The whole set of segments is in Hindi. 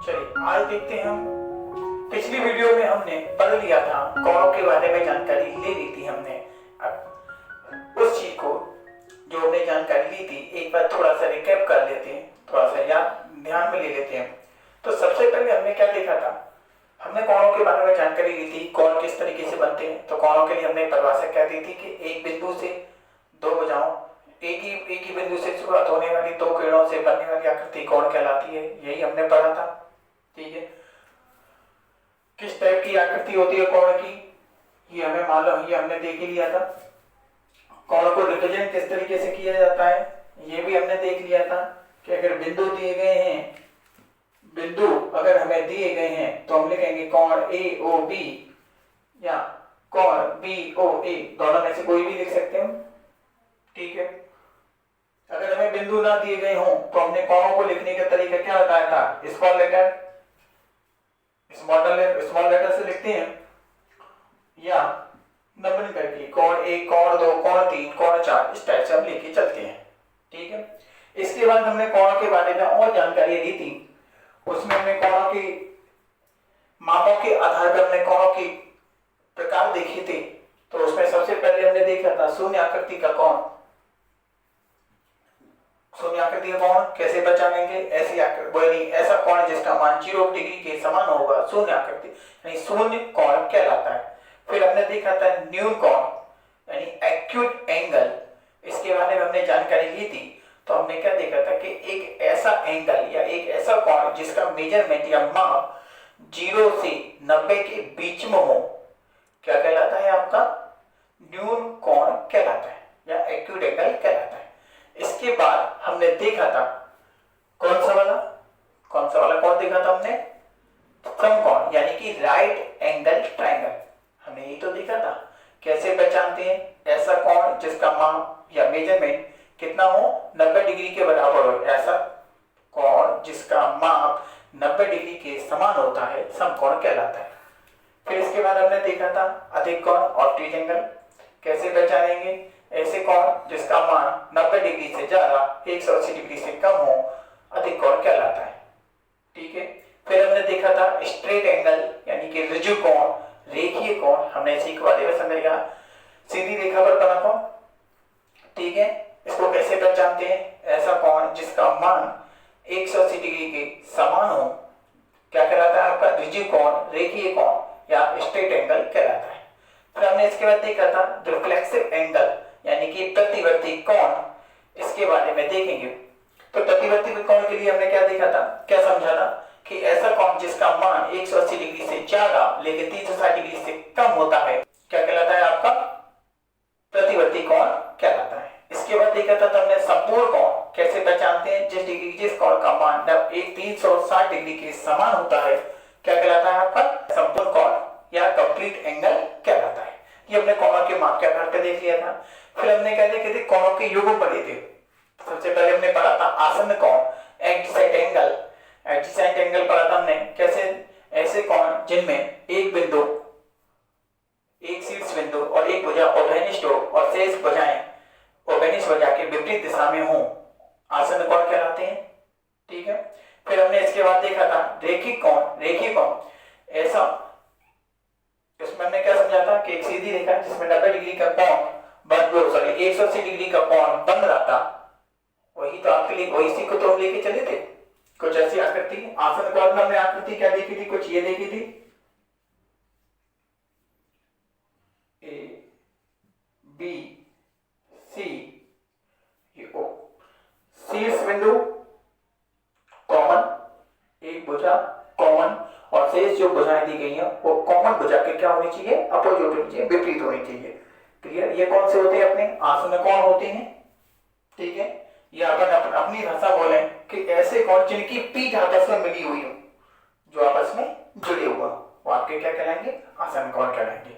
चलिए आज देखते हैं हम। पिछली वीडियो में हमने पढ़ लिया था, कोणों के बारे में जानकारी ले ली थी हमने। अब उस चीज को जो हमने जानकारी ली थी एक बार थोड़ा सा रिकैप कर लेते हैं, थोड़ा सा याद ध्यान में ले लेते हैं। तो सबसे पहले हमने क्या देखा था, हमने कोणों के बारे में जानकारी ली थी, कोण किस तरीके से बनते हैं। तो कोणों के लिए हमने परिभाषा क्या दी थी कि एक बिंदु से दो भुजाओं, एक ही बिंदु से शुरुआत होने वाली दो किरणों से बनने वाली आकृति कोण कहलाती है। यही हमने पढ़ा था। ठीक है, किस टाइप की आकृति होती है कोण की ये हमें मालूम, ये हमने देख ही लिया था। कोण को रिप्रेजेंट किस तरीके से किया जाता है ये भी हमने देख लिया था कि अगर बिंदु दिए गए हैं, बिंदु अगर हमें दिए गए हैं तो हम लिखेंगे कोण ए ओ बी या कोण बी ओ ए, दोनों में से कोई भी लिख सकते हैं। ठीक है, अगर हमें बिंदु ना दिए गए हों तो हमने कोणों को लिखने का तरीका क्या बताया था, स्मॉल लेटर से लिखते हैं या नंबरिंग करके, कोण एक, कोण दो, कोण तीन, कोण चार, इस टाइप से हम लेके चलते हैं। ठीक है, इसके बाद हमने कोण के बारे में और जानकारी दी थी। उसमें हमने कोणों के मापों के आधार पर हमने कोणों के प्रकार देखे थे। तो उसमें सबसे पहले हमने देखा था शून्य आकृति का कोण। शून्य आकृति का कोण कैसे पहचानेंगे, ऐसा कोण जिसका मान 0 डिग्री के समान होगा, शून्य आकृति यानी शून्य कोण कहलाता है। फिर हमने देखा था न्यून कोण यानी एक्यूट एंगल, इसके बारे में हमने जानकारी ली थी। तो हमने क्या देखा था कि एक ऐसा एंगल या एक ऐसा कोण जिसका मेजरमेंट या माप 0 से 90 के बीच में हो, क्या कहलाता है, आपका न्यून कोण कहलाता है या एक्यूट एंगल कहलाता है। इसके बाद हमने देखा था कौन सा वाला कोण देखा था हमने, समकोण यानी कि राइट एंगल ट्रायंगल। हमने ये तो देखा था कैसे पहचानते हैं, ऐसा कोण जिसका माप या मेजरमेंट कितना हो, 90 डिग्री के बराबर हो, ऐसा कोण जिसका माप 90 डिग्री के समान होता है समकोण कहलाता है। फिर इसके बाद हमने देखा था अधिक कोण ऑब्ट्यूज एंगल, कैसे पहचानेंगे, ऐसे कोण जिसका मान 90 डिग्री से ज्यादा 180 डिग्री से कम हो, अधिक कोण कहलाता है। ठीक है, फिर हमने देखा था स्ट्रेट एंगल यानी कि ऋजु कोण, रेखीय कोण, हमने इसी के बारे में समझा, सीधी रेखा पर बना कोण। ठीक है, इसको कैसे पहचानते हैं, ऐसा कोण जिसका मान 180 डिग्री के समान हो, क्या कहलाता है आपका, ऋजु कोण, रेखीय कोण या स्ट्रेट एंगल कहलाता है। फिर हमने इसके बाद देखा था रिफ्लेक्सिव एंगल यानी कि प्रतिवर्ती कोण, इसके बारे में देखेंगे। तो प्रतिवर्ती कोण के लिए हमने क्या देखा था, क्या समझा था कि ऐसा कोण जिसका मान 180 डिग्री से ज्यादा लेकिन 360 डिग्री से कम होता है, क्या कहलाता है, आपका प्रतिवर्ती कोण कहलाता है। इसके बाद देखा था हमने संपूर्ण कोण, कैसे पहचानते हैं, जिस कोण का मान 360 डिग्री के समान होता है, क्या कहलाता है, आपका संपूर्ण कोण या कंप्लीट एंगल कहलाता है। ये हमने कोणों के माप के आधार पर देख लिया था। फिर हमने क्या देखे थे, कोणों के युग्म पढ़े थे। सबसे पहले हमने पढ़ा था आसन्न कोण, एडजेसेंट एंगल पढ़ा था हमने, कैसे, ऐसे कोण जिनमें एक बिंदु, एक शीर्ष बिंदु और एक भुजा ओबेनिस्ट हो और शेष भुजाएं ओबेनिस्ट भुजा के विपरीत दिशा में हो, आसन्न कोण कहलाते हैं। ठीक है, फिर हमने इसके बाद देखा था रेखिक कोण, ऐसा, इसमें हमने क्या समझा था कि एक सीधी रेखा जिसमें 90 डिग्री का कोण 180 डिग्री का कोण बन रहा था, वही तो आपके लिए, वही को तो हम लेके चले थे। कुछ ऐसी आकृति, आसन कोण में हमने आकृति क्या देखी थी, कुछ ये देखी थी, ए बी सी, ये ओ, शीर्ष बिंदु कॉमन, एक भुजा कॉमन और शेष जो भुजाएं दी गई हैं वो कॉमन भुजा के क्या होनी चाहिए, अपोजिट होनी चाहिए, विपरीत होनी चाहिए। क्लियर, ये कौन से होते हैं, अपने आसन्न कोण होते हैं। ठीक है, ये अपन अपनी भाषा बोले कि ऐसे कोण जिनकी पीठ आपस में मिली हुई हो, जो आपस में जुड़े हुआ, वो आपके क्या कहलाएंगे, आसन्न कोण कहलाएंगे।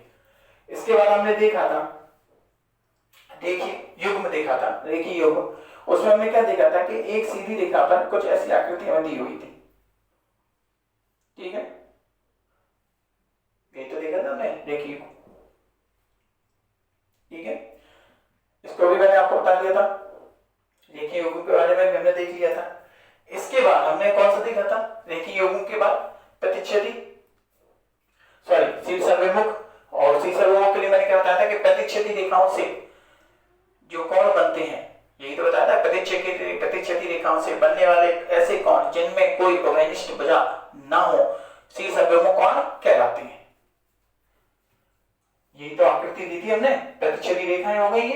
इसके बाद हमने देखा था देखिए युग्म देखा था, रेखीय युग्म, उसमें हमने क्या देखा था कि एक सीधी रेखा पर कुछ ऐसी आकृतियां दी हुई थी। ठीक है, ये तो देखा था हमने रेखीय। ठीक है, इसको भी मैंने आपको बता दिया था, रेखीय युग्म के बारे में हमने देख लिया था। इसके बाद हमने कौन सा देखा था रेखीय यौगिक के बाद? प्रतिच्छेदी, सॉरी शीर्षाभिमुख। और शीर्षाभिमुख के लिए मैंने क्या बताया था कि प्रतिच्छेदी रेखाओं से जो कोण बनते हैं, यही तो बताया था, प्रतिच्छेदी रेखाओं से बनने वाले ऐसे कोण जिनमें कोई उभयनिष्ठ भुजा ना हो, शीर्षाभिमुख कोण कहलाते हैं। यही तो आकृति दी थी हमने, प्रतिच्छेदी रेखाएं हो गई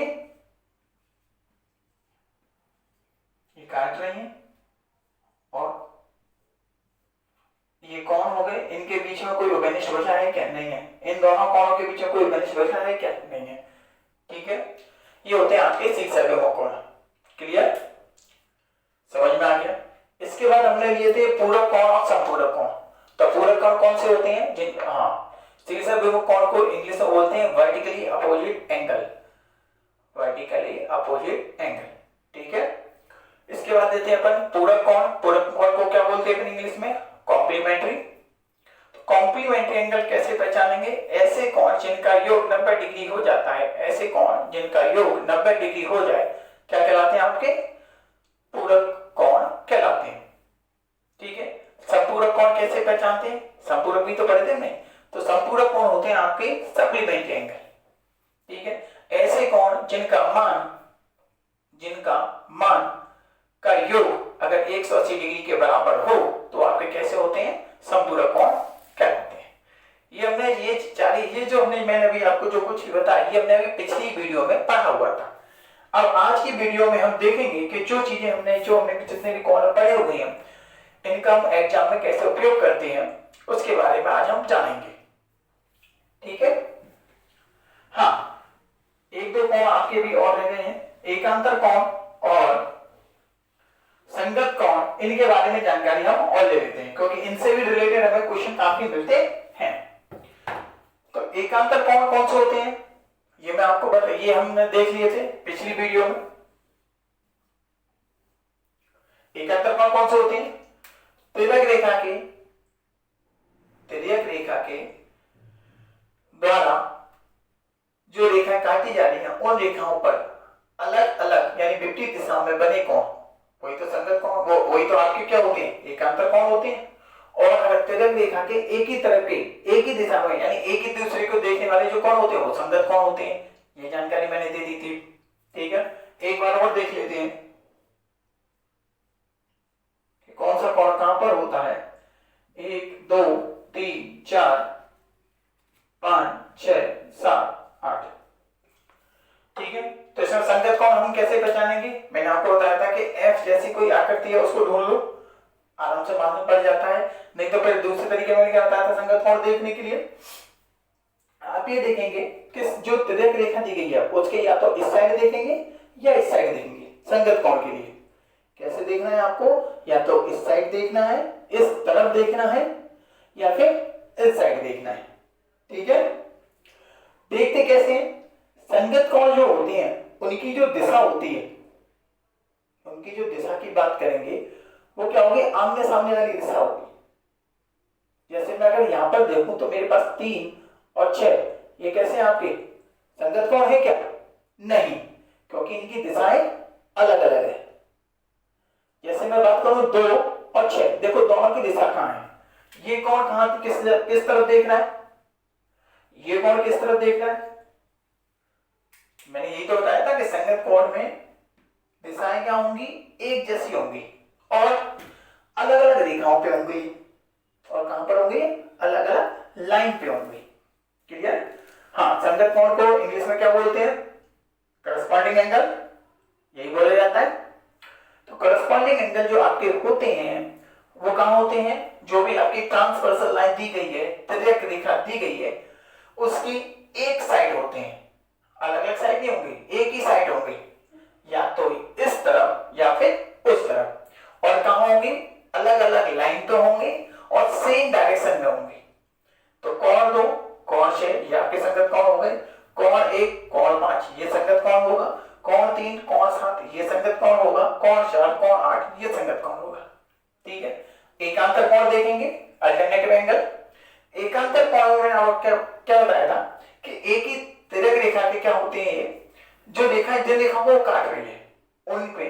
ये काट रही हैं, और ये कोण हो गए, इनके बीच में कोई उभयनिष्ठ भुजा है क्या? नहीं है। इन दोनों कोणों के बीच में कोई उभयनिष्ठ भुजा है क्या? नहीं है। ठीक है, ये होते हैं आपके शीर्षाभिमुख कोण। क्लियर, समझ में आ गया? इसके बाद हमने लिए थे पूरक कोण और संपूरक कोण। तो पूरक कोण कौन से होते हैं? जिन शीर्षाभिमुख कोण को इंग्लिश में बोलते हैं vertically opposite angle, vertically opposite angle. ठीक है, इसके बाद देते हैं अपन पूरक कोण। पूरक कोण को क्या बोलते हैं अपन इंग्लिश में? कॉम्प्लीमेंट्री। कॉम्प्लीमेंट्री एंगल कैसे पहचानेंगे? ऐसे कोण जिनका योग 90 डिग्री हो जाता है, ऐसे कोण जिनका योग 90 डिग्री हो जाए क्या कहलाते हैं? आपके पूरक कोण कहलाते हैं। ठीक है, संपूरक कोण कैसे पहचानते हैं? संपूरक भी तो पढ़े थे हमने। तो संपूरक कोण होते हैं आपके सप्लीमेंट्री एंगल। ठीक है, ऐसे कोण जिनका मान का योग अगर 180 डिग्री के बराबर हो तो आपके कैसे होते हैं? संपूरक कोण कहलाते हैं। ये हमने ये जो हमने मैंने अभी आपको जो कुछ बताया ये हमने अभी पिछली वीडियो में पढ़ा हुआ था। अब आज की वीडियो में हम देखेंगे कि जो चीजें हमने जितने भी कोण पढ़े हुए हैं इनका हम एग्जाम में कैसे उपयोग करते हैं उसके बारे में आज हम जानेंगे। ठीक है, हाँ, एक दो कोण आपके भी और रह गए हैं, एकांतर कोण और संगत कोण, इनके बारे में जानकारी हम और ले लेते हैं क्योंकि इनसे भी रिलेटेड हमें क्वेश्चन काफी मिलते हैं। तो एकांतर कोण कौन से होते हैं ये मैं आपको बता, ये हमने देख लिए थे पिछली वीडियो में। एकांतर कोण कौन से होते हैं? तिर्यक रेखा के द्वारा जो रेखाएं काटी जा रही हैं उन रेखाओं पर अलग अलग यानी विपरीत दिशा में बने कोण, वही तो संगत कोण, वही तो आपके क्या होते हैं? एकांतर कोण होते हैं। और अगर तिर्यक रेखा के एक ही तरफ के एक ही दिशा में यानी एक ही दूसरे को देखने वाले जो कोण होते हैं वो संगत कोण होते हैं। ये जानकारी मैंने दे दी थी। ठीक है, एक बार और देख लेते हैं कि कौन सा कोण कहां पर होता है। 1 2 3 4 5 6 7 8। ठीक है, तो इसमें संगत कोण हम कैसे पहचानेंगे? मैंने आपको बताया था कि एफ जैसी कोई आकृति है उसको ढूंढ लो, आराम से मालूम पड़ जाता है। नहीं तो फिर दूसरे तरीके में क्या बताया था संगत कोण देखने के लिए? आप ये देखेंगे कि जो तिर्यक रेखा दी गई है उसके या तो इस साइड देखेंगे या इस साइड देखेंगे। संगत कोण के लिए कैसे देखना है आपको? या तो इस साइड देखना है, इस तरफ देखना है, या फिर इस साइड देखना है। ठीक है, देखते कैसे हैं? संगत कोण जो होते हैं उनकी जो दिशा होती है, उनकी जो दिशा की बात करेंगे वो क्या होगी? आमने सामने वाली दिशा होगी। जैसे मैं अगर यहां पर देखूं तो मेरे पास 3 और 6, ये कैसे आपके संगत कोण है क्या? नहीं, क्योंकि इनकी दिशाएं अलग अलग है। जैसे मैं बात करूं 2 और 6, देखो दोनों की दिशा कहां है? ये कोण कहां किस तरफ देख रहा है? ये कोण किस तरफ देख रहा है? मैंने यही तो बताया था कि संगत कोण में दिशाएं क्या होंगी? एक जैसी होंगी और अलग अलग रेखाओं पे होंगी। और कहां पर होंगी? अलग अलग लाइन पे होंगी। क्लियर? हाँ, संगत कोण को इंग्लिश में क्या बोलते हैं? करस्पॉन्डिंग एंगल, यही बोला जाता है। तो करस्पॉन्डिंग एंगल जो आपके होते हैं वो कहां होते हैं? जो भी आपकी ट्रांसवर्सल लाइन दी गई है, तिर्यक रेखा दी गई है, उसकी एक साइड होते हैं, अलग अलग साइड नहीं होंगे, एक ही साइड होंगे, या तो इस तरफ या फिर उस तरफ। और कहां होंगे? अलग अलग लाइन पे होंगे और सेम डायरेक्शन में होंगे। तो कोण 2 कोण 6 ये आपके संगत कोण हो गए। कोण 1 कोण 5 ये संगत कोण होगा। कोण 3 कोण 7 ये संगत कोण होगा। कोण 4 कोण 8 ये संगत कोण होगा। ठीक है, एकांतर कोण देखेंगे, अल्टरनेटिव एंगल। एकांतर कोण में आपको क्या बताया था कि एक ही तिर्यक रेखा के क्या होते हैं, जो रेखाएं जिन रेखाओं को काट रही है उनपे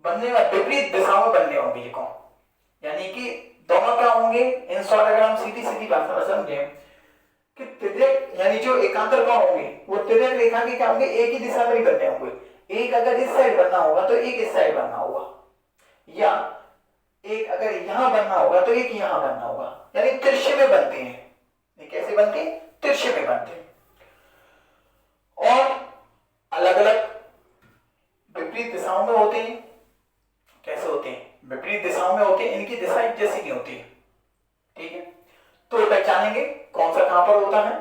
बनने वाले विपरीत दिशाओं में बनने होंगे ये कोण, यानी कि दोनों क्या होंगे, इन शॉर्ट अगर हम सीधी सीधी भाषा में समझें कि तिर्यक यानी जो एकांतर कोण होंगे वो तिर्यक रेखा के क्या होंगे, एक ही दिशा में ही बनने होंगे। एक अगर इस साइड बनना होगा तो एक इस साइड बनना होगा, या एक अगर यहां बनना होगा तो एक यहां बनना होगा, यानी तिरछे में बनते हैं। ये कैसे बनते हैं, तिरछे में बनते हैं। और अलग अलग विपरीत दिशाओं में होते हैं। कैसे होते हैं, विपरीत दिशाओं में होते हैं, इनकी दिशा एक जैसी नहीं होती है। ठीक है, तो पहचानेंगे कौन सा कहां पर होता है।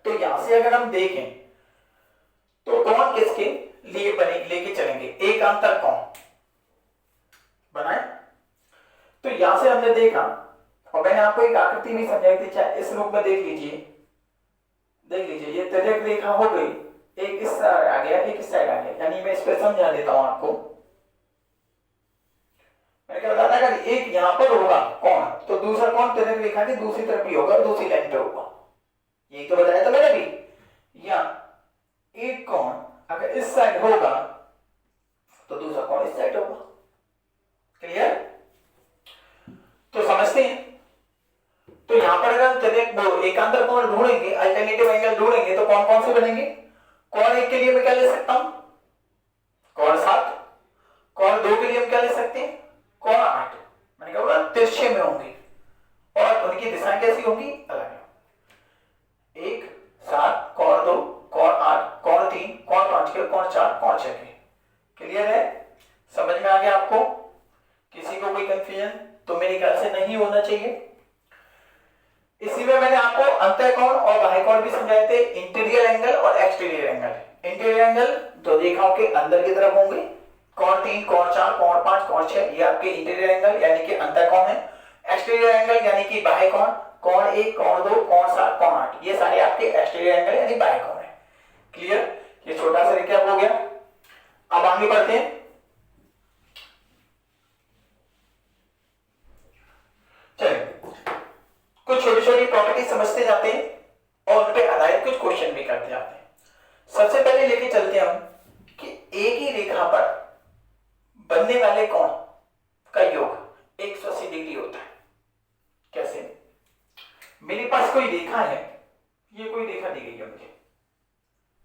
तो यहां से अगर हम देखें तो कोण किसके लिए बने लेके चलेंगे, एकांतर कोण बनाए। तो यहां से हमने देखा, और मैंने आपको एक आकृति भी समझाई थी, चाहे इस रूप में देख लीजिए, ये तिर्यक रेखा हो गई, एक इस साइड आ गया, एक इस साइड आ गया, यानी मैं इस पर समझा देता हूं आपको। मैंने क्या बताया, अगर एक यहां पर होगा कोण तो दूसरा कोण तिर्यक रेखा की दूसरी तरफ भी होगा, दूसरी लाइन पे होगा। यही तो बताया था मैंने भी। या एक कोण अगर इस साइड होगा तो दूसरा कोण इस साइड होगा। क्लियर, तो समझते हैं। तो यहां पर अगर तिर्यक एकांतर कोण ढूंढेंगे, अल्टरनेटिव एंगल ढूंढेंगे, तो कौन कौन से बनेंगे। कोण एक के लिए मैं क्या ले सकता हूं, कोण 7। कोण 2 के लिए हम क्या ले सकते हैं, कोण 8। मैंने कहा बोला तिरछे में होंगे और उनकी दिशाएं कैसी होंगी, अलग। 1 7, कोण 2, कोण 8, कोण 3, कोण 5 के, कोण 4, कोण 6 के। क्लियर है, समझ में आ गया आपको। किसी को कोई कंफ्यूजन तो मेरे ख्याल से नहीं होना चाहिए। इसी में मैंने आपको अंतःकोण और बाह्यकोण भी समझाए थे, इंटीरियर एंगल और एक्सटीरियर एंगल। इंटीरियर एंगल तो रेखाओं के अंदर की तरफ होंगे, कोण 3, कोण 4, कोण 5, कोण 6, ये आपके इंटीरियर एंगल यानी कि अंतःकोण है। एक्सटीरियर एंगल यानी कि बाह्यकोण, कोण 1, कोण 2, कोण 7, कोण 8, ये सारे आपके एक्सटीरियर एंगल यानी बाह्यकोण है। क्लियर, ये छोटा सा रिकैप हो गया। अब आगे बढ़ते हैं। चलिए कुछ छोटी छोटी प्रॉपर्टी समझते जाते हैं और उन पे आधारित कुछ क्वेश्चन भी करते जाते हैं। सबसे पहले लेके चलते हैं हम कि एक ही रेखा पर बनने वाले कोण का योग 180 डिग्री होता है। कैसे, मेरे पास कोई रेखा है, ये कोई रेखा दी गई है मुझे,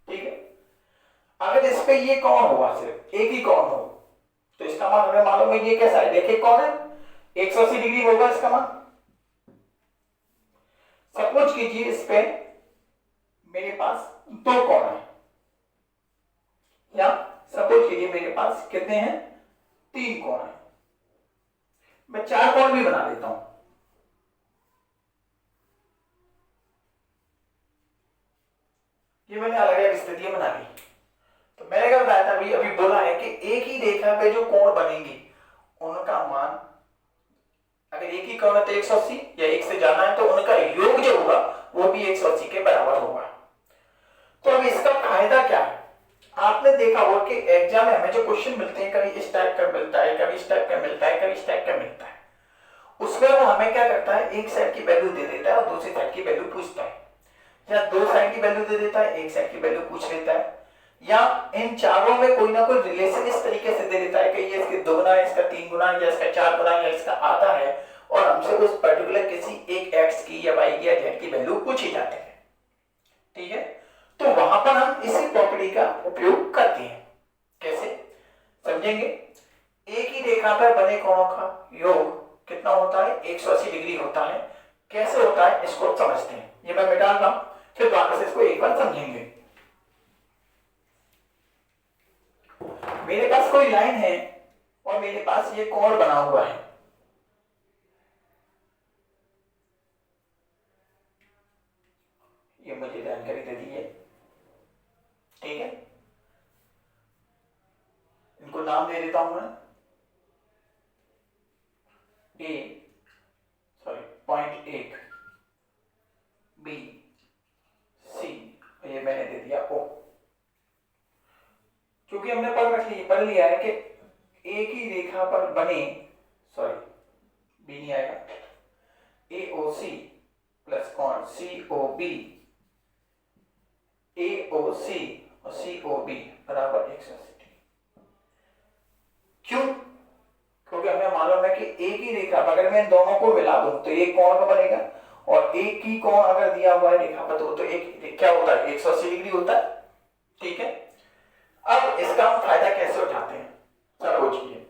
ठीक है। अगर इस पे ये कोण होगा, सिर्फ एक ही कोण हो, तो इसका मान हमें मालूम है ये कैसा है, देखिए कौन है 180 डिग्री होगा इसका मान। सपोज कीजिए इस पे मेरे पास 2 कोण है, या सपोज कीजिए मेरे पास कितने हैं, 3 कोण है। मैं 4 कोण भी बना देता हूं। ये मैंने अलग अलग स्थितियां बना ली। तो मैंने क्या बताया था, अभी बोला है कि एक ही रेखा पे जो कोण बनेंगे उनका मान, अगर एक ही कोण है तो 180, या एक से ज्यादा है तो उनका योग जो होगा वो भी 180 के बराबर होगा। तो अब इसका फायदा क्या है, आपने देखा होगा कि एग्जाम में हमें जो क्वेश्चन मिलते हैं, कभी इस टाइप का मिलता है, कभी इस टाइप का मिलता है, कभी इस टाइप का मिलता है, उसमें वो हमें क्या करता है, एक साइड की वैल्यू दे देता है और दूसरी साइड की वैल्यू पूछता है, या 2 साइड की वैल्यू दे देता है, एक साइड की वैल्यू पूछ लेता है, या इन चारों में कोई ना कोई रिलेशन इस तरीके से दे देता है कि ये इसके 2 गुना है, इसका 3 गुना, या इसका 4 गुना, या इसका आधा है, और हमसे उस पर्टिकुलर किसी एक x की या y की या z की वैल्यू पूछी जाती है। ठीक है, तो वहां पर हम इसी प्रॉपर्टी का उपयोग करते हैं। कैसे समझेंगे, एक ही रेखा पर बने कोणों का योग कितना होता है, 180 डिग्री होता है। कैसे होता है इसको समझते हैं। ये मैं मिटा रहा हूं, फिर दोबारा से इसको एक बार समझेंगे। मेरे पास कोई लाइन है और मेरे पास ये कोण बना हुआ है, ये मुझे जानकारी दे दी है, ठीक है। इनको नाम दे देता हूं मैं, पॉइंट 1, बी, सी, ये मैंने दे दिया ओ। क्योंकि हमने पढ़ लिया है कि एक ही रेखा पर बने, बी नहीं आएगा, AOC प्लस कोण COB, AOC और COB बराबर 180 डिग्री। ही रेखा पर अगर मैं इन दोनों को मिला दूं तो एक कोण का बनेगा, और एक ही कोण अगर दिया हुआ है रेखा पर तो एक क्या होता है 180 डिग्री होता है। ठीक है, अब इसका हम फायदा कैसे उठाते हैं। समझिए,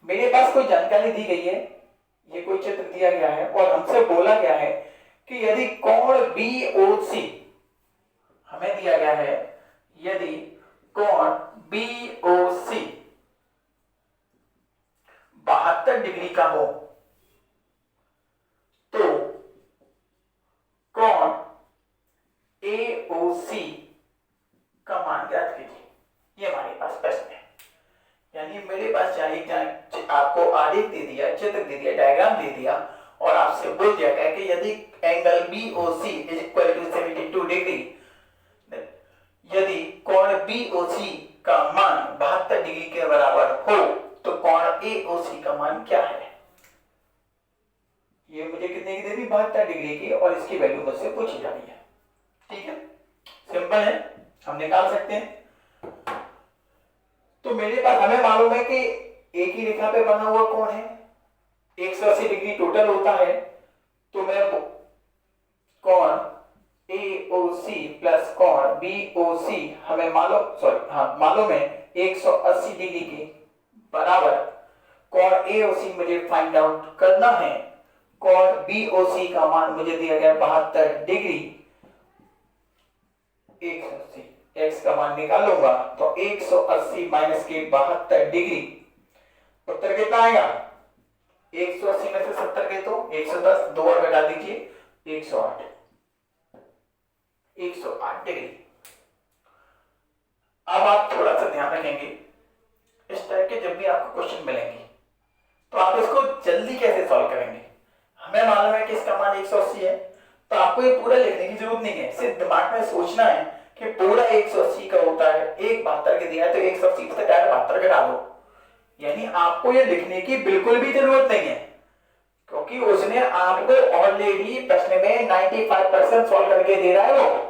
मेरे पास कोई जानकारी दी गई है, ये कोई चित्र दिया गया है और हमसे बोला गया है कि यदि कोण BOC हमें दिया गया है, यदि कोण BOC 72 डिग्री का हो तो कोण AOC का मान ज्ञात कीजिए। ये हमारे पास प्रश्न है, यानी मेरे पास चाहिए आपको आलेख दे दिया, चित्र दे दिया, डायग्राम दे दिया और आपसे बोल दिया गया कि यदि angle BOC is equal to 72 degree, यदि कोण BOC का मान 72 डिग्री के बराबर हो तो कोण AOC का मान क्या है। ये मुझे कितने की दे दी 72 डिग्री की, और इसकी वैल्यू मुझसे पूछी जा रही है। ठीक है, सिंपल है, हम निकाल सकते हैं। तो मेरे पास हमें मालूम है कि एक ही रेखा पे बना हुआ कोण है, 180 डिग्री टोटल होता है, तो मैं कोण AOC प्लस कोण BOC हमें मालूम है 180 डिग्री के बराबर कोण AOC मुझे फाइंड आउट करना है। कोण BOC का मान मुझे दिया गया 72 डिग्री, 180 x का मान निकालूंगा तो 180 माइनस के 72 डिग्री, उत्तर कितना आएगा 180 में से 70 गए तो 110, 2 और घटा दीजिए 108 डिग्री। अब आप थोड़ा सा ध्यान रखेंगे, इस टाइप के जब भी आपको क्वेश्चन मिलेंगे तो आप इसको जल्दी कैसे सॉल्व करेंगे। हमें मालूम है कि इसका मान 180 है, तो आपको ये पूरा लिखने की जरूरत नहीं है, सिर्फ दिमाग में सोचना है कि पूरा 180 का होता है, एक 72 के दिया है तो 180 से डायरेक्ट 72 घटा दो। यानी आपको ये लिखने की बिल्कुल भी जरूरत नहीं है, क्योंकि उसने आपको ऑलरेडी प्रश्न में 95% सॉल्व करके दे रहा है। वो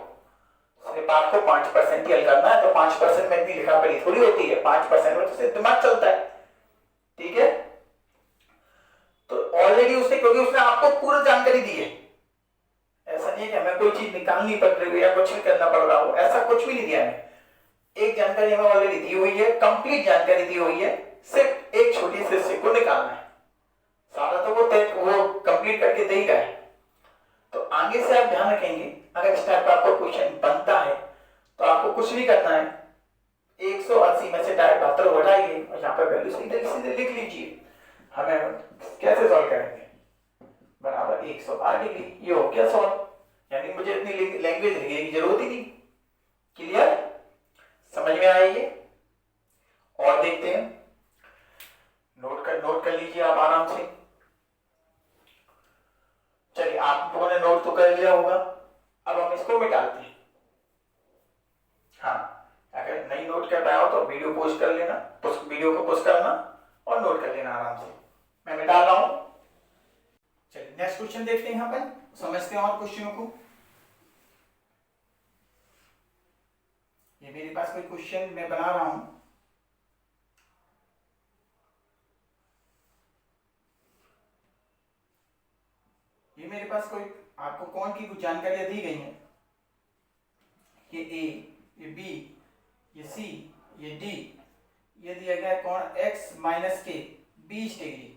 सिर्फ आपको 5% ही हल करना है, तो 5% में इतनी लिखा पड़ी थोड़ी होती है, 5% में तो सिर्फ दिमाग चलता है। ठीक है, तो ऑलरेडी उसने, क्योंकि उसने आपको पूरी जानकारी दी है, ऐसा नहीं है कि हमें कोई चीज निकालनी पड़ रही है या कुछ भी करना पड़ रहा हो, ऐसा कुछ भी नहीं दिया है। एक जानकारी हमें ऑलरेडी दी हुई है, कंप्लीट जानकारी दी हुई है, सिर्फ एक छोटी सी हिस्से को निकालना है, सारा तो वो कंप्लीट करके दे ही रहा है। तो आगे से आप ध्यान रखेंगे, अगर इस टाइप का आपको क्वेश्चन बनता है तो आपको कुछ नहीं करना है, 180 में से डायरेक्ट 72 घटाइए और यहाँ पर वैल्यू सीधे लिख लीजिए। हमें कैसे सॉल्व करेंगे, बराबर 108 डिग्री, ये हो गया सॉल्व। यानी मुझे इतनी लैंग्वेज लिखने की जरूरत ही नहीं। क्लियर, समझ में आई ये। और देखते हैं, नोट कर लीजिए आप आराम से। चलिए, आप लोगों ने नोट तो कर लिया होगा, अब हम इसको मिटाते हैं। हाँ, अगर नहीं नोट कर पाया हो तो वीडियो पोस्ट कर लेना, वीडियो को पोस्ट करना और नोट कर लेना आराम से, मैं मिटा रहा हूं। चलिए नेक्स्ट क्वेश्चन देखते हैं, यहां पर समझते हैं और क्वेश्चनों को। ये मेरे पास कोई क्वेश्चन मैं बना रहा हूं, ये मेरे पास कोई आपको कोण की कुछ जानकारियां दी गई हैं, ये A, ये B, ये C, ये D, ये दिया गया है कोण x माइनस के 20 डिग्री।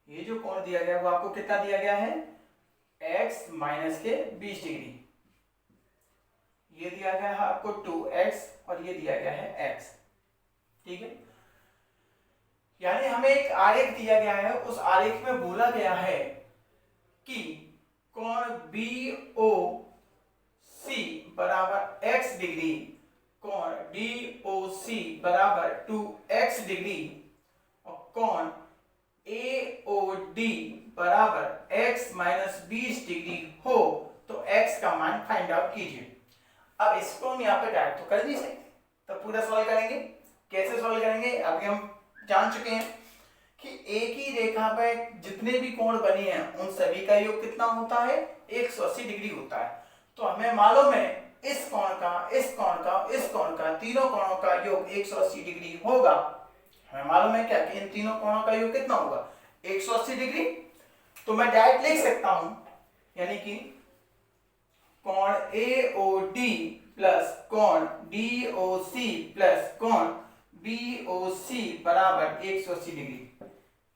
ये जो कोण दिया गया है वो आपको कितना दिया गया है, x माइनस के 20 डिग्री। ये दिया गया है आपको 2x और ये दिया गया है x। ठीक है, यानी हमें एक आलेख दिया गया है, उस आलेख में बोला गया है कि कोण BOC बराबर x डिग्री, कोण DOC बराबर 2x डिग्री और कोण AOD बराबर x माइनस 20 डिग्री हो तो x का मान फाइंड आउट कीजिए। अब इसको हम यहाँ पे डायरेक्ट तो कर नहीं सकते, तो पूरा सॉल्व करेंगे। कैसे सॉल्व करेंगे, अभी हम जान चुके हैं कि एक ही रेखा पे जितने भी कोण बने हैं उन सभी का योग कितना होता है, 180 डिग्री होता है। तो हमें मालूम है इस कोण का, इस कोण का, इस कोण का, तीनों कोणों का योग 180 डिग्री होगा। हमें मालूम है क्या कि इन तीनों कोणों का योग कितना होगा, 180 डिग्री। तो मैं डायरेक्ट लिख सकता हूं, यानी कि कोण AOD प्लस कोण DOC प्लस कोण BOC बराबर 180 डिग्री।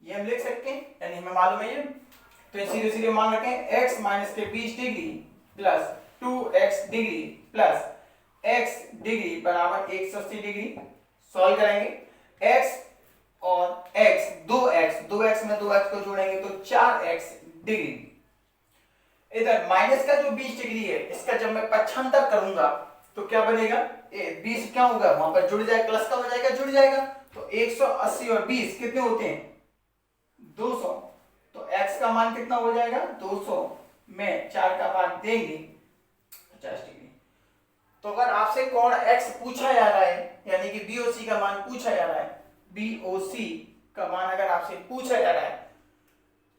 ये हम लिख सकते हैं, यानी हमें मालूम है ये। तो सीधे सीधे मान रखें x माइनस के 20 degree plus 2x degree plus x degree बराबर 180 डिग्री। सॉल्व करेंगे x और x, 2x में 2x को जोड़ेंगे तो 4x डिग्री। इधर माइनस का जो 20 डिग्री है, इसका जब मैं पक्षांतर करूंगा तो क्या बनेगा, 20 क्या होगा, वहां पर जुड़ जाएगा, प्लस का हो जाएगा, जुड़ जाएगा। तो 180 और 20 कितने होते हैं, 200। तो x का मान कितना हो जाएगा, 200 में 4 का भाग देंगे 50 डिग्री। तो अगर आपसे कोण x पूछा जा रहा है, यानी कि BOC का मान पूछा जा रहा है, BOC का मान अगर आपसे पूछा जा रहा है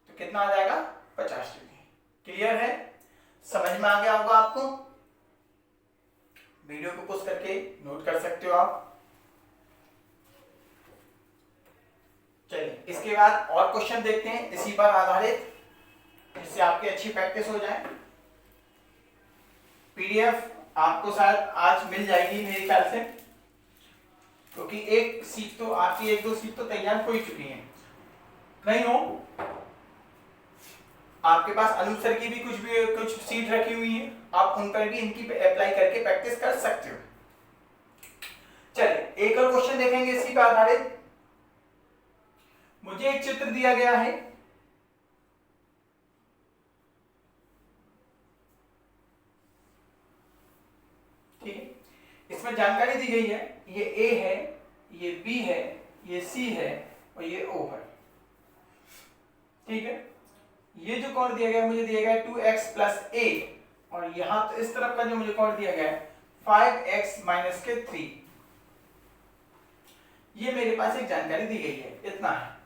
तो कितना आ जाएगा, 50 डिग्री। क्लियर है, समझ में आ गया होगा आपको। वीडियो को पॉज करके नोट कर सकते हो आप। चलिए इसके बाद और क्वेश्चन देखते हैं इसी पर आधारित, जिससे आपकी अच्छी प्रैक्टिस हो जाए। पीडीएफ आपको शायद आज मिल जाएगी मेरे ख्याल से, क्योंकि एक सीट तो आपकी, 1-2 सीट तो तैयार हो ही चुकी है। नहीं हो आपके पास अनुसार की भी कुछ सीट रखी हुई है, आप उन पर भी इनकी अप्लाई करके प्रैक्टिस कर सकते हो। चलिए एक और क्वेश्चन देखेंगे इसी पर आधारित। मुझे एक चित्र दिया गया है, ठीक है, इसमें जानकारी दी गई है, ये A है, ये B है, ये C है और ये O है, ठीक है। ये जो कोण दिया गया, मुझे दिया गया 2x प्लस a, और यहां तो इस तरफ का जो मुझे कोण दिया गया है 5x माइनस के 3। ये मेरे पास एक जानकारी दी गई है, इतना है।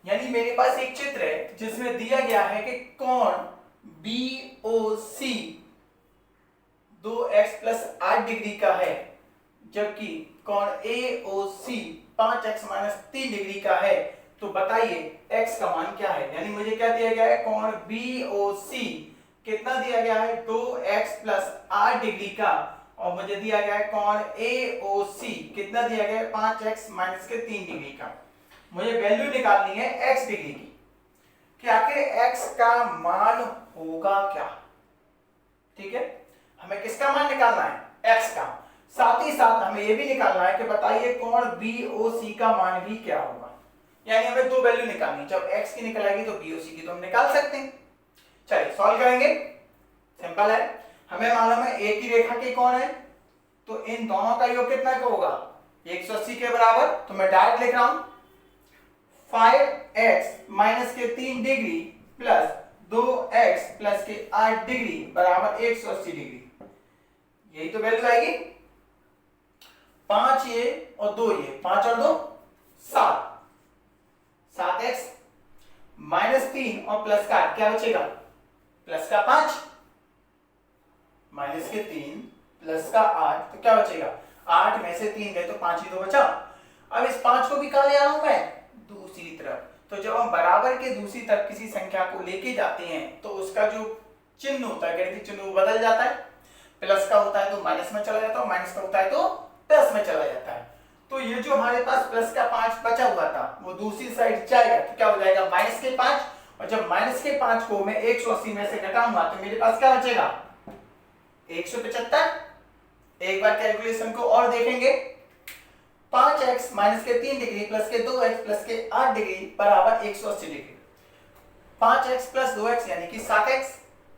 यानी मेरे पास एक चित्र है जिसमें दिया गया है कि कोण BOC 2x प्लस 8 डिग्री का है, जबकि कोण AOC 5x माइनस 3 डिग्री का है। तो बताइए x का मान क्या है। यानी मुझे क्या दिया गया है, कोण BOC कितना दिया गया है, 2x प्लस 8 डिग्री का, और मुझे दिया गया है कोण AOC कितना दिया गया है, 5x माइनस के 3 डिग्री का। मुझे वैल्यू निकालनी है x डिग्री की, कि आखिर x का मान होगा क्या। ठीक है, हमें किसका मान निकालना है, x का। साथ ही साथ हमें यह भी निकालना है कि बताइए कोण BOC का मान भी क्या होगा। यानी हमें दो वैल्यू निकालनी, जब x की निकल आएगी तो BOC की तो हम निकाल सकते हैं। चलिए सॉल्व करेंगे, सिंपल है। हमें मालूम है एक ही रेखा के कोण है, तो इन दोनों का योग कितना का होगा, 180 के बराबर। तो मैं डायरेक्ट लिख रहा हूं 5x माइनस के 3 डिग्री प्लस 2x प्लस के 8 डिग्री बराबर 180 डिग्री। यही तो वैल्यू आएगी। 5 ये और 2 ये, 5 और 2 7, 7x माइनस 3 और प्लस का 8, क्या बचेगा, प्लस का 5 माइनस के 3 प्लस का 8, तो क्या बचेगा, 8 में से 3 गए तो 5 ही तो बचा। अब इस 5 को भी कहां ले आ रहा हूं मैं, दूसरी तरफ। तो जब हम बराबर के दूसरी तरफ किसी संख्या को लेके जाते हैं तो उसका जो चिन्ह होता है, गणितीय चिन्ह, वो बदल जाता है। प्लस का होता है तो माइनस में चला जाता है, माइनस का होता है तो प्लस में चला जाता है। तो ये जो हमारे पास प्लस का 5 बचा हुआ था वो दूसरी साइड जाएगा, तो क्या हो जाएगा, माइनस के 5। और जब माइनस के 5 को मैं 180 में से घटाऊंगा तो मेरे पास क्या बचेगा, 175। एक बार कैलकुलेशन को और देखेंगे, 5x माइनस के 3 डिग्री प्लस के 2x प्लस के 8 डिग्री बराबर 180 डिग्री। 5x प्लस 2x यानी कि 7x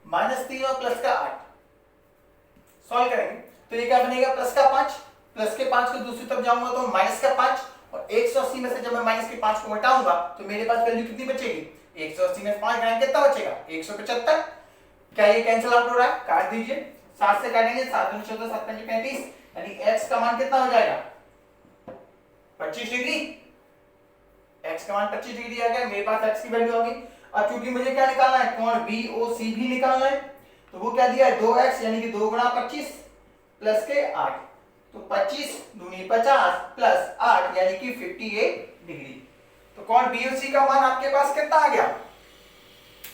माइनस 3 और प्लस का 8। सॉल्व करेंगे तो ये क्या बनेगा, प्लस का 5, प्लस के 5 को दूसरी तरफ जाऊंगा तो माइनस का 5, और 180 में से जब मैं माइनस के 5 को घटाऊंगा तो मेरे पास वैल्यू कितनी बचेगी, 180 में 5 घटाएंगे कितना बचेगा, 175। क्या ये कैंसिल आउट हो रहा है, काट दीजिए, 7 से काटेंगे, 7 दूनी 14, 7 पंजे 35, यानी x का मान कितना हो जाएगा, 25 डिग्री। x का मान 25 डिग्री आ गया, मेरे पास x की वैल्यू आ गई। अब चूंकि मुझे क्या निकालना है, कोण BOC भी निकालना है, तो वो क्या दिया है, 2x यानी कि 2 गुणा 25 प्लस के 8। तो 25 दूनी 50 प्लस 8 यानी कि 58 डिग्री। तो कोण BOC का मान आपके पास कितना आ गया,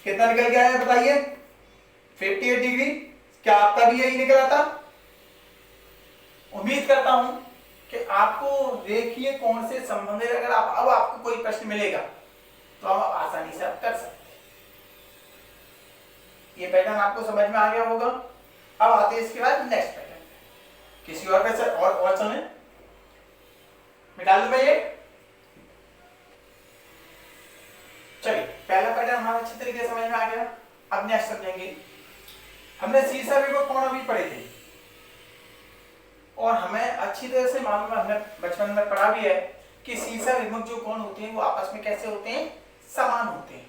कितना निकल गया है बताइए, 58 डिग्री। क्या आपका भी यही निकला था? उम्मीद करता हूं कि आपको रेखीय कोण से संबंधित अगर अब आपको कोई प्रश्न मिलेगा तो आप आसानी से आप कर सकते हैं। ये पैटर्न आपको समझ में आ गया होगा। अब आते हैं इसके बाद नेक्स्ट पैटर्न, किसी और पे और समय मिटा दूं मैं ये। चलिए पहला पैटर्न हमारा अच्छी तरीके से समझ में आ गया। अब नेक्स्ट समझेंगे। हमने सीसा विभव कोण अभी पढ़े थे और हमें अच्छी तरह से मालूम है, हमने बचपन में पढ़ा भी है कि सीसा विभव जो कोण होते हैं वो आपस में कैसे होते हैं, समान होते हैं।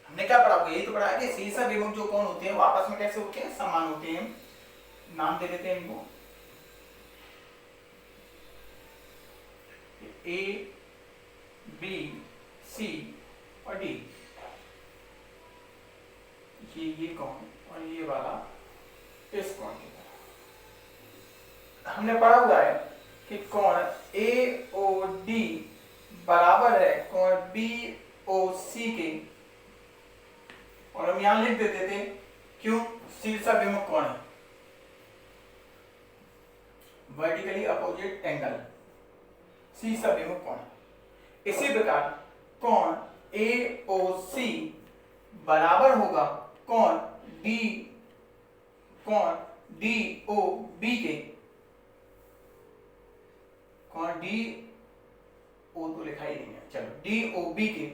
हमने क्या पढ़ा, यही तो पढ़ा है कि सीसा विभव जो कोण होते हैं वो आपस में कैसे होते हैं, समान होते हैं। नाम दे देते हैं इनको, ए बी सी और डी। ये कोण और ये वाला इस कोण की तरह हमने पढ़ा हुआ है कि कोण AOD बराबर है कोण BOC के, और हम यहां लिख देते थे क्यों, शीर्षाभिमुख कोण है, वर्टिकली अपोजिट एंगल, शीर्षाभिमुख कोण। इसी प्रकार कोण AOC बराबर होगा कोण DOB के, कोण DO तो लिखा ही नहीं है, चलो DOB के।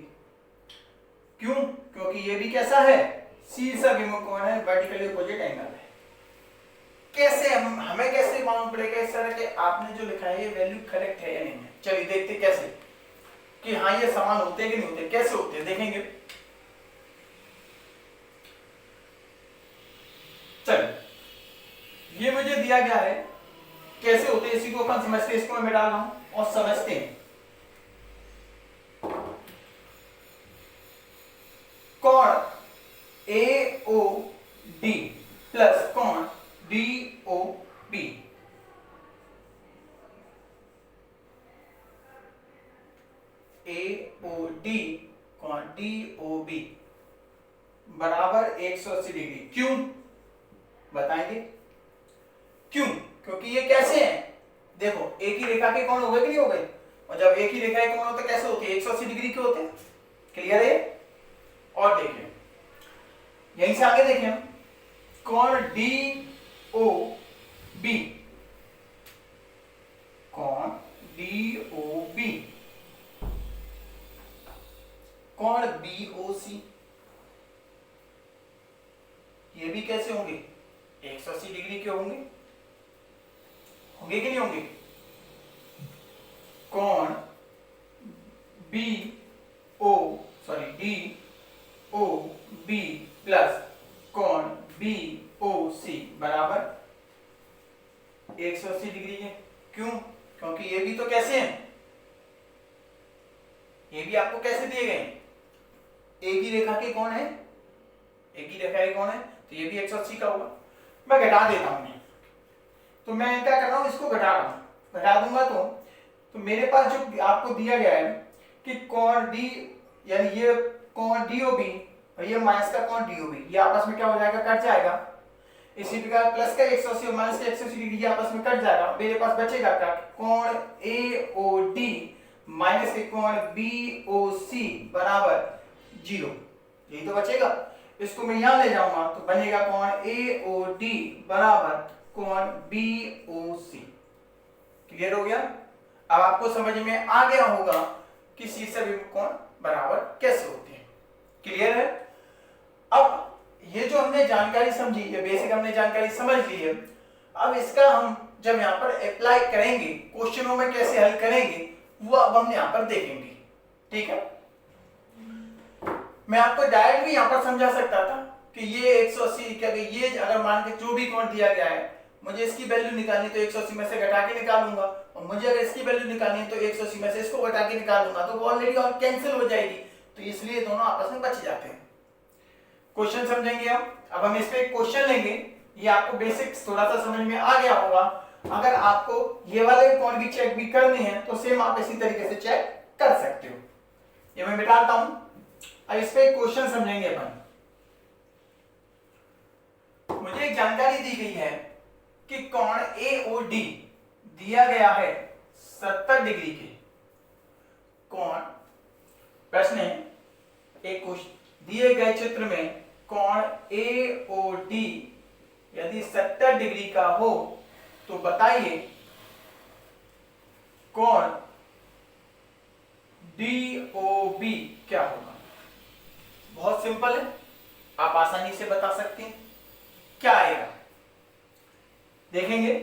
क्यों, क्योंकि ये भी कैसा है, शीर्षाभिमुख कोण है, वर्टिकली अपोजिट एंगल है। कैसे हमें कैसे मालूम पड़ेगा इस तरह के आपने जो लिखा है ये वैल्यू करेक्ट है या नहीं है। चलिए देखते कैसे कि हाँ ये समान होते हैं कि नहीं होते, कैसे होते हैं देखेंगे। चलिए ये मुझे दिया गया है, कैसे होते हैं इसी को अपन समझते हैं, इसको मैं मिटा रहा हूं और समझते हैं। कोण AOD प्लस कोण DOB, AOD कोण DOB बराबर 180 डिग्री। क्यों बताएंगे क्यों, क्योंकि ये कैसे हैं, देखो एक ही रेखा के कोण हो गए कि नहीं हो गए, और जब एक ही रेखा के कोण होते तो कैसे होते हैं, 180 डिग्री के होते हैं। क्लियर है। और देखें यहीं से आगे देखें हम, कोण DOB, कोण DOB, कोण BOC, ये भी कैसे होंगे, 180 डिग्री के होंगे, होंगे कि नहीं होंगे। कोण DOB प्लस कोण BOC बराबर 180 डिग्री है। क्यों, क्योंकि ये भी तो कैसे हैं, ये भी आपको कैसे दिए गए, एक ही रेखा के कोण है, एक ही रेखा के कोण है, तो ये भी 180 का होगा। मैं घटा देता हूं, तो मैं क्या कर रहा हूं, इसको घटा रहा हूं, घटा दूंगा तो मेरे पास जो आपको दिया गया है कि कोण D यानी ये कोण DOB और ये माइनस का कोण DOB, ये आपस में क्या हो जाएगा, कट जाएगा। इसी प्रकार प्लस का 180 और माइनस का 180 डिग्री ये आपस में कट जाएगा, मेरे पास बचेगा क्या, कोण AOD माइनस के कोण BOC बराबर 0, यही तो बचेगा। इसको मैं यहां ले जाऊंगा तो बनेगा कोण AOD बराबर कोण BOC। क्लियर हो गया। अब आपको समझ में आ गया होगा कि शीर्षाभिमुख कोण बराबर कैसे होते हैं। क्लियर है। अब ये जो हमने जानकारी समझी, ये बेसिक हमने जानकारी समझ ली है, अब इसका हम जब यहाँ पर अप्लाई करेंगे, क्वेश्चनों में कैसे हल करेंगे वो अब हम यहाँ पर देखेंगे। ठीक है, मैं आपको डायरेक्ट भी यहाँ पर समझा सकता था कि ये 180 क्या, ये अगर मान के जो भी कोण दिया गया है मुझे इसकी वैल्यू निकालनी तो 180 में से घटा के निकालूंगा, और मुझे अगर इसकी वैल्यू निकालनी है तो 180 में से इसको घटा के निकालूंगा, तो वो ऑलरेडी और कैंसिल हो जाएगी, तो इसलिए दोनों आपस में बच जाते हैं। क्वेश्चन समझेंगे हम। अब हम इस पे एक क्वेश्चन लेंगे, ये आपको बेसिक्स थोड़ा सा समझ में आ गया होगा। अगर आपको ये वाले कोण की चेक भी करनी है तो सेम आप इसी तरीके से चेक कर सकते हो। ये मैं मिटाता हूं। अब इस पे क्वेश्चन समझेंगे अपन। मुझे एक जानकारी दी गई है कि कोण AOD दिया गया है 70 डिग्री के। कोण प्रश्न है, एक दिए गए चित्र में कोण AOD यदि 70 डिग्री का हो तो बताइए कोण DOB क्या होगा। बहुत सिंपल है, आप आसानी से बता सकते हैं क्या आएगा। देखेंगे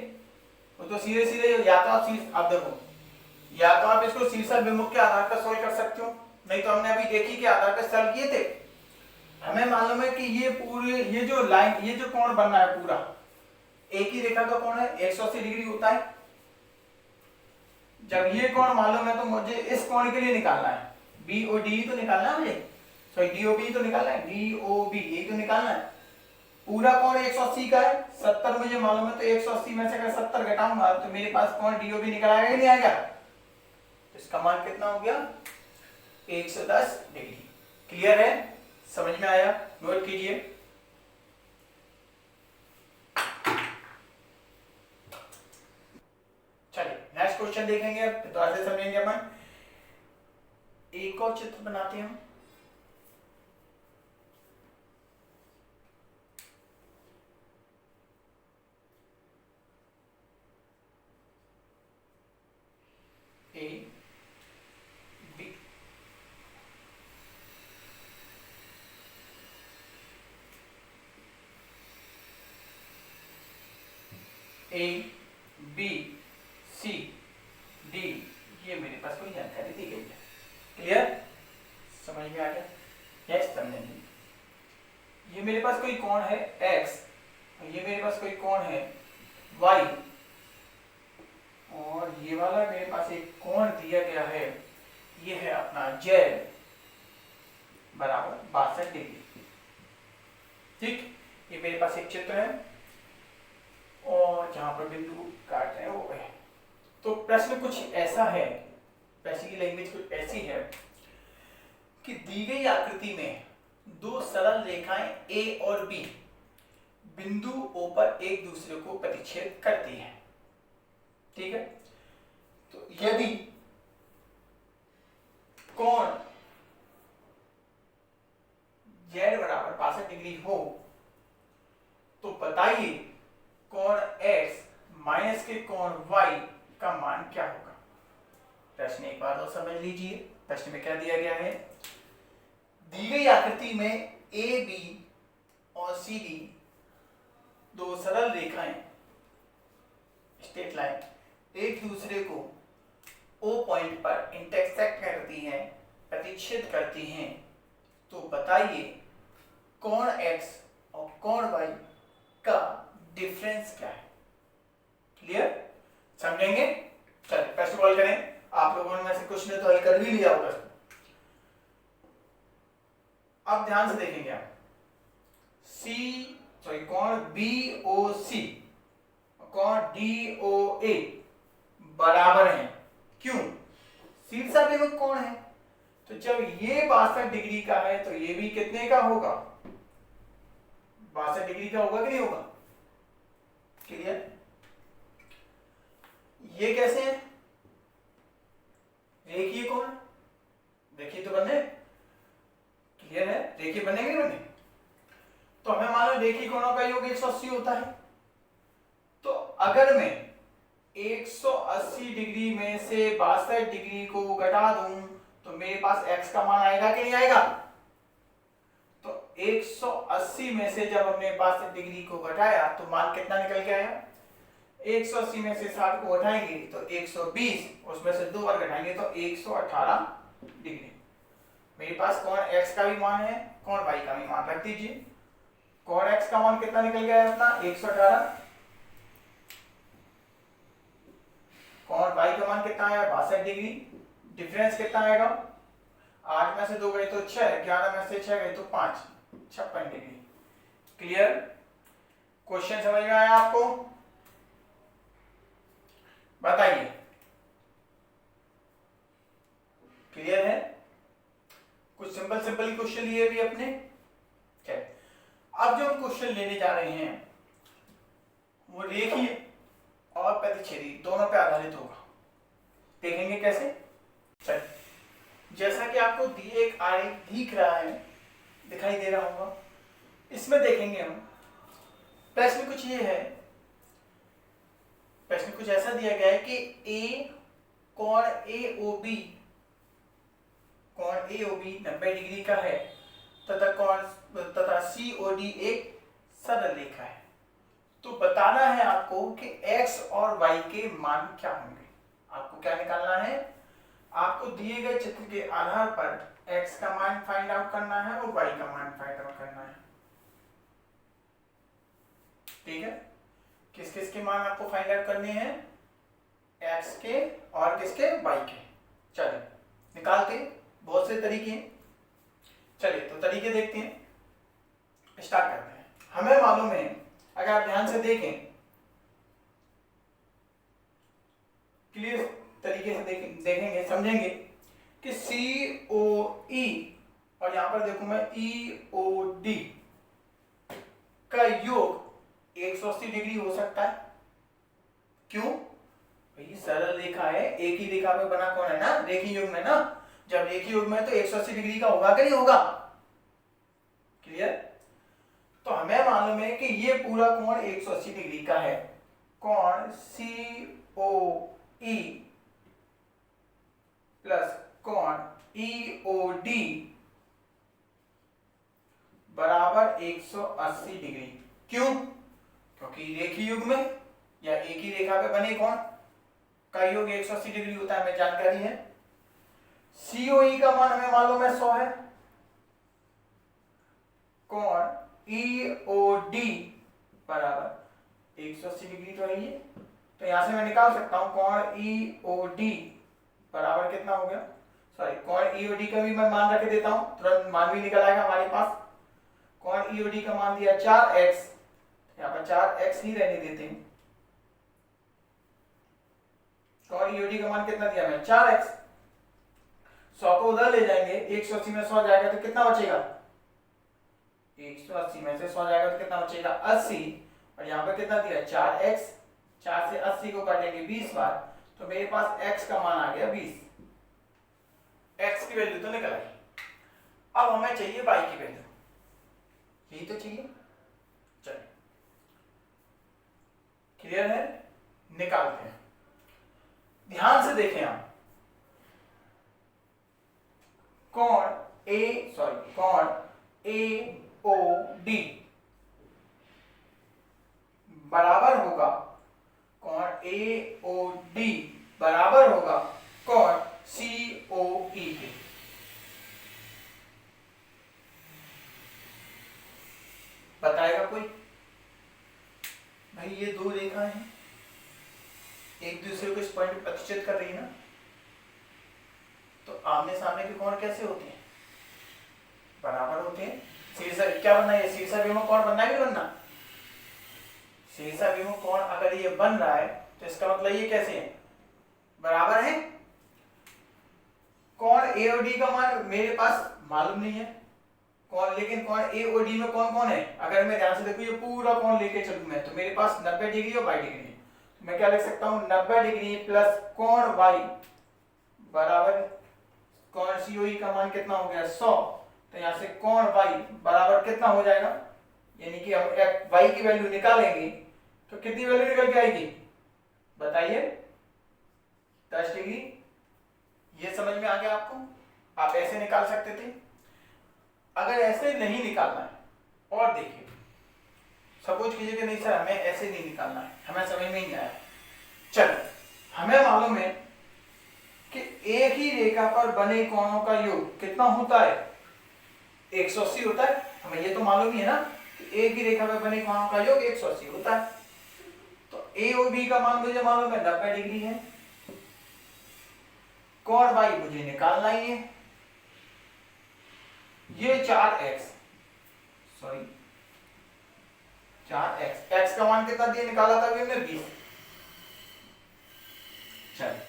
वो तो सीधे सीधे, या तो आप देखो, या तो आप इसको शीर्षक विमुख के आधार पर सोल्व कर सकते हो, नहीं तो हमने अभी देखी के आधार पर सॉल्व किए थे। हमें मालूम है कि ये पूरे ये जो लाइन, ये जो कोण बनना है पूरा एक ही रेखा का कोण है, 180 डिग्री होता है। जब ये कोण मालूम है तो मुझे इस कोण के लिए निकालना है, BOD तो निकालना है मुझे, सॉरी DOB तो निकालना है, DOB यही तो निकालना है। पूरा कोण 180 का है, 70 मुझे मालूम है, तो 180 में से अगर 70 घटाऊंगा तो मेरे पास कोण DOB निकल आएगा कि नहीं आएगा। तो इसका मान कितना हो गया, 110 डिग्री। क्लियर है, समझ में आया, नोट कीजिए। चलिए नेक्स्ट क्वेश्चन देखेंगे, अब दोबारा से समझेंगे अपन। एक और चित्र बनाते हैं हम। A B A B C D, ये मेरे पास कोई जानकारी दी गई है। क्लियर, समझ में आ गया। नेक्स्ट समझेंगे, ये मेरे पास कोई कोण है X, ये मेरे पास कोई कोण है Y, और ये वाला मेरे पास एक कोण दिया गया है, ये है अपना Z बराबर 62 डिग्री। ठीक, ये मेरे पास एक चित्र है और जहां पर बिंदु काट रहे हैं वो है। तो प्रश्न कुछ ऐसा है, प्रश्न की लैंग्वेज कुछ ऐसी है कि दी गई आकृति में दो सरल रेखाएं A और B बिंदु O पर एक दूसरे को प्रतिच्छेद करती हैं। ठीक है, तो यदि कोण Z बराबर 62 डिग्री हो तो बताइए कोण X माइनस के कोण Y का मान क्या होगा। प्रश्न एक बार और समझ लीजिए। प्रश्न में क्या दिया गया है, दी गई आकृति में AB और CD दो सरल रेखाएं स्ट्रेट लाइन एक दूसरे को O पॉइंट पर इंटरसेक्ट करती हैं, प्रतिच्छेद करती हैं, तो बताइए कोण X और कोण Y का डिफरेंस क्या है। क्लियर, समझेंगे। चलिए प्रश्न कॉल करें। आप लोगों में से कुछ ने तो हल कर भी लिया होगा। अब ध्यान से देखेंगे आप, कोण BOC कोण DOA बराबर हैं। क्यों, शीर्षक विमुख कोण है, तो जब ये 62 डिग्री का है तो ये भी कितने का होगा, 62 डिग्री का होगा कि नहीं होगा। क्लियर, ये कैसे है, रेखीय कोण, देखिए तो बनने। क्लियर है, रेखीय बनेंगे नहीं बने। तो हमें मालूम रेखीय कोणों का योग 180 होता है। तो अगर मैं 180 डिग्री में से 62 डिग्री को घटा दूं तो मेरे पास x का मान आएगा कि नहीं आएगा। तो 180 में से जब हमने 62 डिग्री को घटाया तो मान कितना निकल के आया, 180 में से 60 को घटाएंगे तो 120, उसमें से 2 बार घटाएंगे तो 118 डिग्री। मेरे पास कोण x का भी मान है, कोण y का भी मान रख दीजिए। कोण x का मान कितना निकल गया है अपना 118, कोण y का मान कितना आया 62 डिग्री। डिफरेंस कितना आएगा, 8 में से 2 गए तो 6, 11 में से 6 गए तो 5, 56 डिग्री। क्लियर, क्वेश्चन समझ में आया आपको। बताइए, क्लियर है? कुछ सिंपल सिंपल क्वेश्चन लिए भी अपने। चलिए अब जो हम क्वेश्चन लेने जा रहे हैं वो रेखीय और प्रतिच्छेदी दोनों पे आधारित होगा। देखेंगे कैसे। चलिए जैसा कि आपको दिए एक आरेख दिख रहा है, दिखाई दे रहा होगा, इसमें देखेंगे हम। प्रश्न कुछ ये है, प्रश्न कुछ ऐसा दिया गया है कि ए कोण AOB, कोण AOB 90 डिग्री का है तथा COD एक सरल रेखा है। तो बताना है आपको कि x और y के मान क्या होंगे। आपको क्या निकालना है, आपको दिए गए चित्र के आधार पर x का मान फाइंड आउट करना है और y का मान फाइंड आउट करना है। ठीक है, किस किस के मान आपको फाइंड आउट करने हैं, x के और किसके, y के। चलिए निकालते, बहुत से तरीके हैं। चलिए तो तरीके देखते हैं, स्टार्ट करते हैं। हमें मालूम है, अगर आप ध्यान से देखें, क्लियर तरीके से देखेंगे समझेंगे कि COE और यहां पर देखो मैं EOD का योग 180 डिग्री हो सकता है। क्यों भाई, सरल रेखा है, एक ही रेखा पे बना कौन है ना, रेखीय योग में ना। जब रेखीय योग में तो 180 डिग्री का होगा कि नहीं होगा, क्लियर। तो हमें मालूम है कि ये पूरा कोण 180 डिग्री का है। कोण COE प्लस कोण EOD बराबर 180 डिग्री। क्यों, क्योंकि रेखीय युग में या एक ही रेखा पे बने कोण का योग 180 डिग्री होता है, हमें जानकारी है। COE का मान हमें मालूम है 100 है। कोण EOD बराबर 180 डिग्री तो है ये, तो यहां से मैं निकाल सकता हूं कोण EOD बराबर कितना हो गया, सॉरी कोण EOD का भी मैं मान रख देता हूं, तुरंत मान भी निकल आएगा हमारे पास। कोण EOD का मान दिया 4x, यहां पर 4x ही रहने देते हैं। कोण EOD का मान कितना दिया मैं, 4x। 100 को उधर ले जाएंगे, 180 में 100 जाएगा तो कितना बचेगा, 180 में से 100 जाएगा तो कितना बचेगा, 80। और यहाँ पे कितना दिया 4x, 4 से 80 को काटेंगे 20 बार, तो मेरे पास x का मान आ गया 20। x की वैल्यू तो निकल आई। अब हमें चाहिए y की वैल्यू, यही तो चाहिए। चलिए क्लियर है, निकालते हैं। ध्यान से देखें आप, कोण AOD बराबर होगा, कोण AOD बराबर होगा कोण COE के। बताएगा कोई, भाई ये दो रेखाएं हैं, एक दूसरे को इस पॉइंट पर प्रतिच्छेद कर रही है ना, तो आमने सामने के कोण कैसे होते हैं, बराबर होते हैं। शीर्षा क्या बनना है, शीर्षा विमुख कोण बनना है कि बनना, शीर्षा विमुख कोण अगर ये बन रहा है तो इसका मतलब ये कैसे है, बराबर है। कोण AOD का मान मेरे पास मालूम नहीं है, कौन, लेकिन कोण AOD में कौन कौन है, अगर मैं ध्यान से देखूं ये पूरा कोण लेके चलूं मैं, तो मेरे पास 90 डिग्री और 22 डिग्री है। तो मैं क्या लिख सकता हूं, 90 डिग्री प्लस कोण y बराबर कोण COE का मान कितना हो गया 100। तो यहां से कोण y बराबर कितना हो जाएगा, यानी कि हम y की वैल्यू निकालेंगे तो कितनी वैल्यू निकल के आएगी बताइए, 10 डिग्री। ये समझ में आ गया आपको, आप ऐसे निकाल सकते थे। अगर ऐसे नहीं निकालना है, और देखिए सपोज कीजिए कि नहीं सर हमें ऐसे नहीं निकालना है, हमें समझ में नहीं आया। चलो हमें मालूम है कि एक ही रेखा पर बने कोणों का योग कितना होता है, 180 होता है। हमें ये तो मालूम ही है ना कि एक ही रेखा पर बने कोणों का योग 180 होता है। तो ए और बी का मान मुझे मालूम है 90 डिग्री है, कोण y मुझे निकालना ही है, ये 4x, सॉरी 4x, x का मान कितना दिया निकाला था अभी हमने 20, चलिए,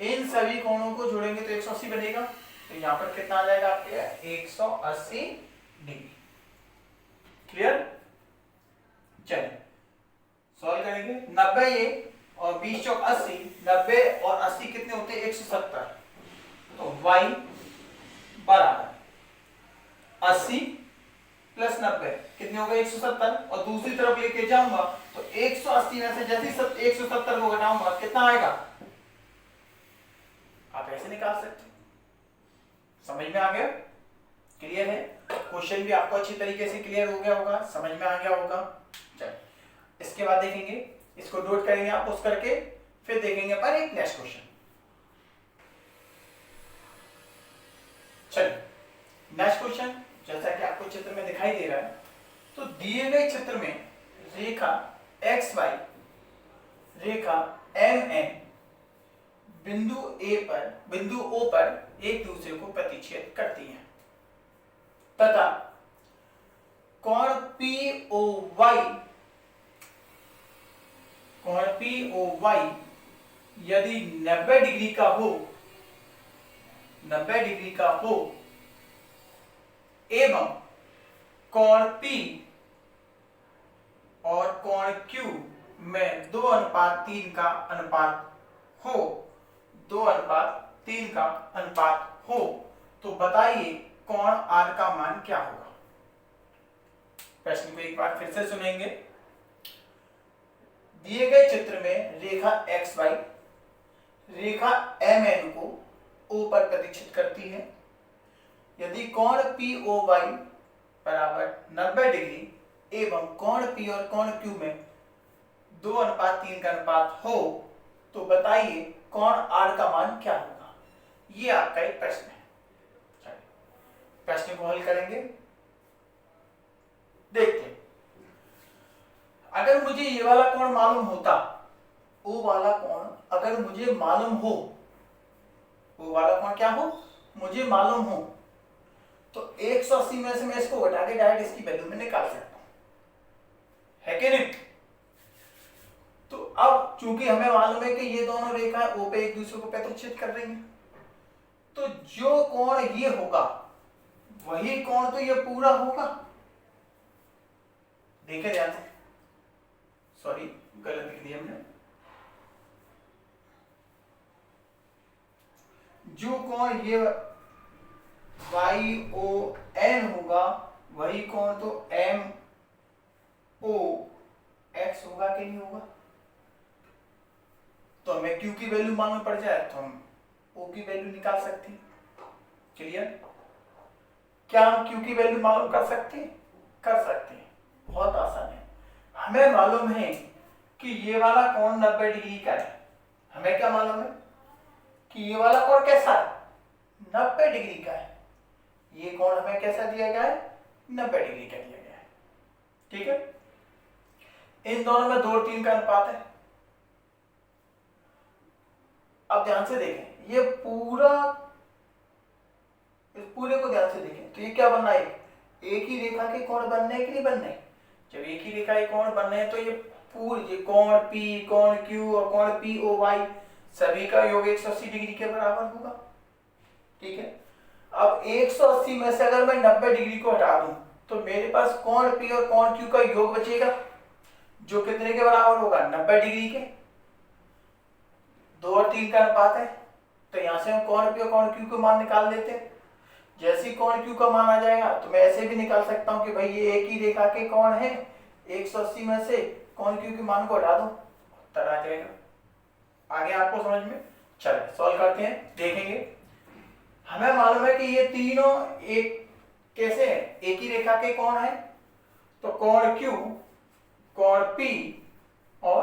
इन सभी कोणों को जोड़ेंगे तो 180 बनेगा। तो यहाँ पर कितना आ जाएगा आपके 180 डिग्री। क्लियर? चलिए सॉल्व करेंगे। 90 ये और 20 चौक 80, 90 और 80 कितने होते हैं 170। तो y बराबर 80 प्लस 90 कितने हो गए 170, और दूसरी तरफ लेके जाऊंगा तो 180 में से जैसे 170 को घटाऊंगा कितना आएगा, आप ऐसे निकाल सकते हो। समझ में आ गया? क्लियर है? क्वेश्चन भी आपको अच्छी तरीके से क्लियर हो गया होगा, समझ में आ गया होगा। चलिए इसके बाद देखेंगे, इसको नोट करेंगे आप उस करके, फिर देखेंगे पर एक नेक्स्ट क्वेश्चन। चलिए नेक्स्ट क्वेश्चन, जैसा कि आपको चित्र में दिखाई दे रहा है, तो दिए गए चित्र में रेखा एक्स वाई, रेखा एम एन बिंदु ओ पर एक दूसरे को प्रतिच्छेद करती है तथा कोण POY यदि 90 डिग्री का हो, 90 डिग्री का हो एवं कोण P और कोण Q में 2:3 का अनुपात हो, 2:3 का अनुपात हो, तो बताइए कोण R का मान क्या होगा। प्रश्न को एक बार फिर से सुनेंगे। दिए गए चित्र में रेखा XY रेखा MN को O पर प्रतिच्छेद करती है। यदि कोण POY बराबर 90 डिग्री एवं कोण P और कोण Q में 2:3 का अनुपात हो, तो बताइए कोण R का मान क्या होगा। ये आपका एक प्रश्न है। प्रश्न को हल करेंगे, देखते हैं। अगर मुझे ये वाला कोण मालूम होता, ओ वाला कोण अगर मुझे मालूम हो, ओ वाला कोण क्या हो मुझे मालूम हो, तो 180 में से मैं इसको घटा के डायरेक्ट इसकी वैल्यू में निकाल सकता हूं, है कि नहीं। तो अब चूंकि हमें मालूम है कि ये दोनों रेखाएं ओ पे एक दूसरे को प्रतिच्छेद कर रही हैं, तो जो कोण ये होगा वही कोण तो ये पूरा होगा। देखे ध्यान से, सॉरी गलत लिख दिया हमने। जो कोण ये YON होगा वही कोण तो MOX होगा कि नहीं होगा। तो हमें Q की वैल्यू मालूम पड़ जाए तो हम O की वैल्यू निकाल सकते हैं। क्लियर? क्या हम Q की वैल्यू मालूम कर सकते हैं? कर सकते हैं, बहुत आसान है। हमें मालूम है कि ये वाला कोण 90 डिग्री का है। हमें क्या मालूम है कि ये वाला कोण कैसा है 90 डिग्री का है। ये कोण हमें कैसा दिया गया है 90 डिग्री का दिया गया है। ठीक है, इन दोनों में 2:3 का अनुपात है। अब ध्यान से देखें, ये पूरा, इस पूरे को ध्यान से देखें तो ये क्या बनना है, एक ही रेखा के कोण बनने हैं कि नहीं बनने। जब एक ही रेखा के कोण बनने हैं तो ये पूरे कोण P, कोण Q और कोण POY सभी का योग 180 डिग्री के बराबर होगा। ठीक है, अब 180 में से अगर मैं 90 डिग्री को हटा दूं तो मेरे पास कोण P और कोण Q का योग बचेगा, जो कितने के बराबर होगा 90 डिग्री के। 2 और 3 का अनुपात है, तो यहां से हम कोण P और कोण Q को मान निकाल लेते हैं। जैसे ही कोण Q का मान आ जाएगा तो मैं ऐसे भी निकाल सकता हूं कि भाई ये एक ही रेखा के कोण है, 180 में से कोण Q के मान को हटा दो, उत्तर आ जाएगा। आगे आपको समझ में। चलिए सॉल्व करते हैं, देखेंगे। हमें मालूम है कि ये तीनों एक कैसे है, एक ही रेखा के कोण है। तो कोण Q, कोण P और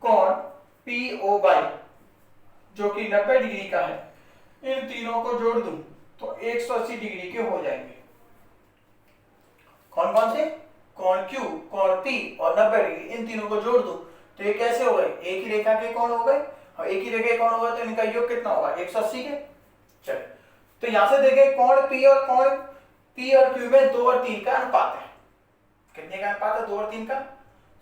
कोण POY जो कि 90 डिग्री का है, इन तीनों को जोड़ दूं तो 180 डिग्री के हो जाएंगे। कौन कौन से, कोण Q, कोण P और 90 डिग्री, इन तीनों को जोड़ दूं तो ये कैसे हो गए, एक ही रेखा के कोण हो गए। और एक ही रेखा के कोण हो गए तो इनका योग कितना होगा 180 के। चलिए तो यहां से देखें कोण P और Q में 2 और 3 का अनुपात है। कितने का अनुपात है 2 और 3 का।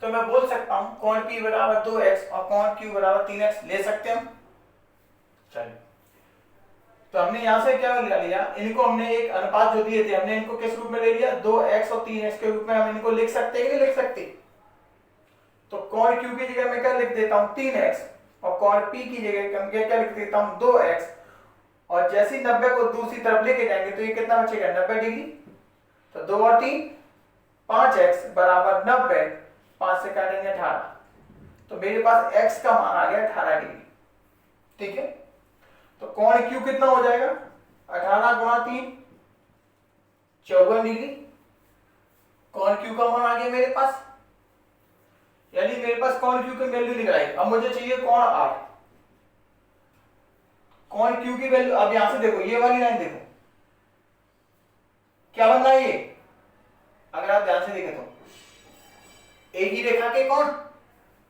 तो मैं बोल सकता हूं कोण P बराबर 2x और कोण Q बराबर 3x ले सकते हैं हम। चलिए, तो हमने यहां से क्या ले लिया, इनको हमने एक अनुपात जो दिए थे हमने इनको किस रूप में ले लिया, 2x और 3x के रूप में हम इनको लिख सकते हैं कि नहीं लिख सकते। तो कोण Q की जगह मैं क्या लिख देता हूं 3x और कोण P की जगह मैं क्या लिख देता हूं 2x, और जैसे ही 90 को दूसरी तरफ लेके जाएंगे तो ये कितना बचेगा 90 डिग्री। तो 2 और 3 5x बराबर 90, 5 से काटेंगे 18, तो मेरे पास x का मान आ गया 18 डिग्री। ठीक है, तो कोण Q कितना हो जाएगा 18 गुणा 3 54 डिग्री। कोण Q का मान आ गया मेरे पास, यानी मेरे पास कोण Q की वैल्यू निकल आई। अब मुझे चाहिए कोण R। कोण Q की वैल्यू, अब यहां से देखो ये वाली लाइन देखो क्या बन रहा है ये, अगर आप ध्यान से देखें तो एक ही रेखा के कोण,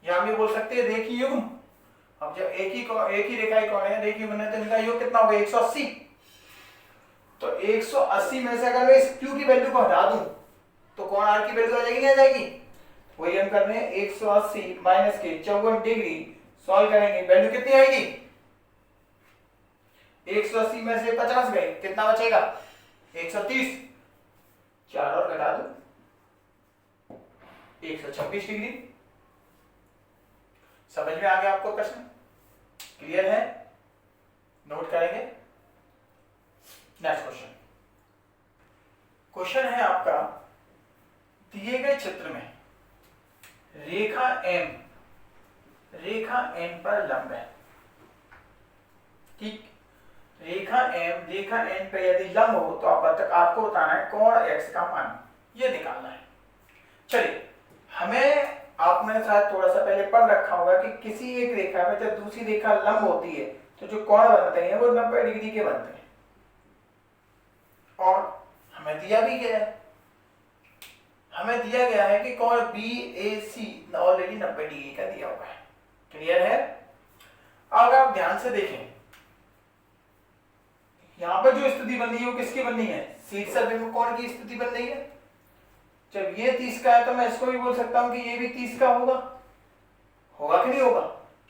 यहां भी बोल सकते हैं रेखीय युग्म। अब जब एक ही रेखा के कोण है, रेखीय युग्म है, तो इनका योग कितना होगा 180। तो 180 में से अगर मैं इस Q की वैल्यू को हटा दूं तो कोण R की वैल्यू आ जाएगी नहीं आ जाएगी, वही हम कर रहे हैं 180 माइनस के 54 डिग्री सॉल्व करेंगे, वैल्यू कितनी आएगी 180 में से 50 गए, कितना बचेगा 130, 4 और घटा दो 126 डिग्री। समझ में आ गया आपको प्रश्न, क्लियर है, नोट करेंगे। नेक्स्ट क्वेश्चन, क्वेश्चन है आपका दिए गए चित्र में रेखा M पर लंब है। ठीक, रेखा M पे यदि लंब हो तो आपको बताना है कोण x का मान, ये निकालना है। चलिए, हमें आपने शायद थोड़ा सा पहले पढ़ रखा होगा कि किसी एक रेखा में जब दूसरी रेखा लंब होती है तो जो कोण बनते हैं वो 90 डिग्री के बनते हैं, और हमें दिया भी गया है, हमें दिया गया है कि कोण BAC ऑलरेडी 90 डिग्री का दिया हुआ है। क्लियर है। अगर आप ध्यान से देखें यहां पर जो स्थिति बन रही है वो किसकी बन रही है, शीर्षाभिमुख कोण की स्थिति बन रही है। जब ये 30 का है तो मैं इसको भी बोल सकता हूं कि ये भी 30 का होगा, होगा कि नहीं होगा,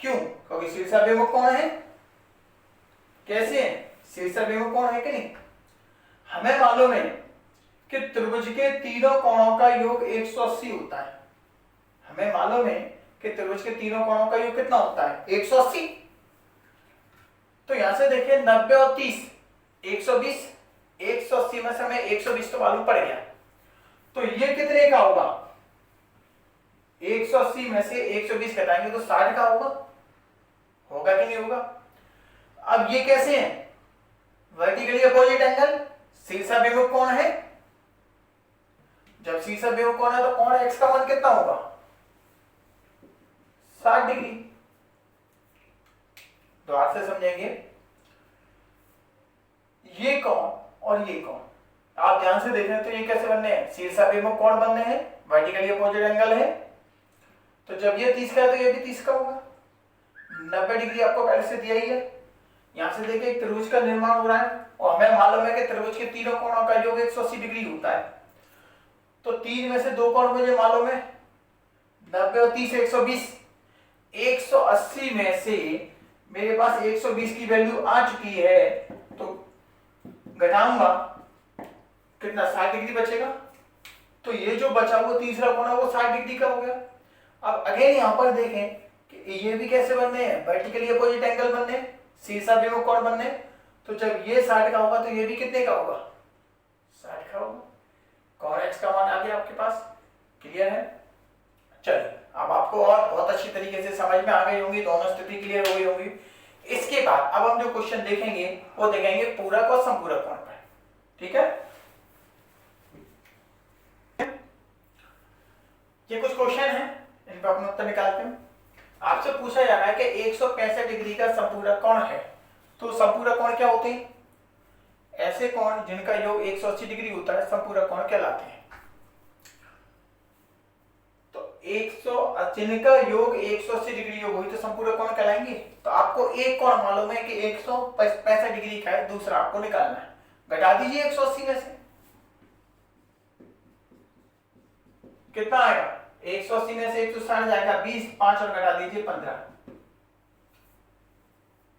क्यों, क्योंकि शीर्षाभिमुख कोण है। कैसे है, शीर्षाभिमुख कोण है कि नहीं। हमें मालूम है कि त्रिभुज के तीनों कोणों का योग 180 होता है। हमें मालूम है कि त्रिभुज के तीनों कोणों का योग कितना होता है 180। तो यहां से देखिए 90 और 30 120, 180 में से हमें 120 तो मालूम पड़ गया, तो ये कितने का होगा 180 में से 120 घटाएंगे तो 60 का होगा, होगा कि नहीं होगा। अब ये कैसे है, वर्टिकली अपोजिट एंगल, शीर्षाभिमुख कोण है। जब शीर्षाभिमुख कोण है तो कोण x का मान कितना होगा 60 डिग्री। द्वार से समझेंगे, ये कोण और ये कोण आप ध्यान से देख रहे हैं तो ये कैसे बनने हैं, शीर्षाभिमुख कोण बनने हैं, वर्टिकली अपोजिट एंगल है। तो जब ये 30 का है तो ये भी 30 का होगा, 90 डिग्री आपको पहले से दिया ही है। यहां से देखिए एक त्रिभुज का निर्माण हो रहा है और हमें मालूम है कि त्रिभुज के तीनों कोणों का योग 180 डिग्री होता है। तो 3 में से 2 कोण मुझे मालूम है 90 और 30 120, 180 में से मेरे पास 120 की वैल्यू आ चुकी है, तो घटाऊंगा कितना 60 डिग्री बचेगा। तो ये जो बचा हुआ तीसरा कोण है वो 60 डिग्री का हो गया। अब अगेन यहां पर देखें कि ये भी कैसे बनने हैं, वर्टिकली अपोजिट एंगल बनने, शीर्षाभिमुख कोण बनने। तो जब ये 60 का होगा तो ये भी कितने का होगा 60 का होगा। कोण x का मान आ गया आपके पास, क्लियर है। चलिए, अब आपको और बहुत अच्छी तरीके से समझ में आ गई होंगी, दोनों स्थिति क्लियर हो गई होंगी। इसके बाद अब हम जो क्वेश्चन देखेंगे वो देखेंगे पूरक और संपूरक कोण पर। ठीक है, ये कुछ क्वेश्चन है, इन पर अपन उत्तर निकालते हैं। आपसे पूछा जा रहा है कि 165 डिग्री का संपूरक कोण है, तो संपूरक कोण क्या होते हैं, ऐसे कोण जिनका योग 180 डिग्री होता है संपूरक कोण कहलाते हैं। तो जिनका योग 180 डिग्री योग हुई तो संपूरक कोण कहलाएंगे। तो आपको एक कोण मालूम है कि 165 डिग्री का है, दूसरा आपको निकालना है, घटा दीजिए 180 में से कितना आएगा 180 में से 160 जाएगा 20, 5 और घटा दीजिए 15,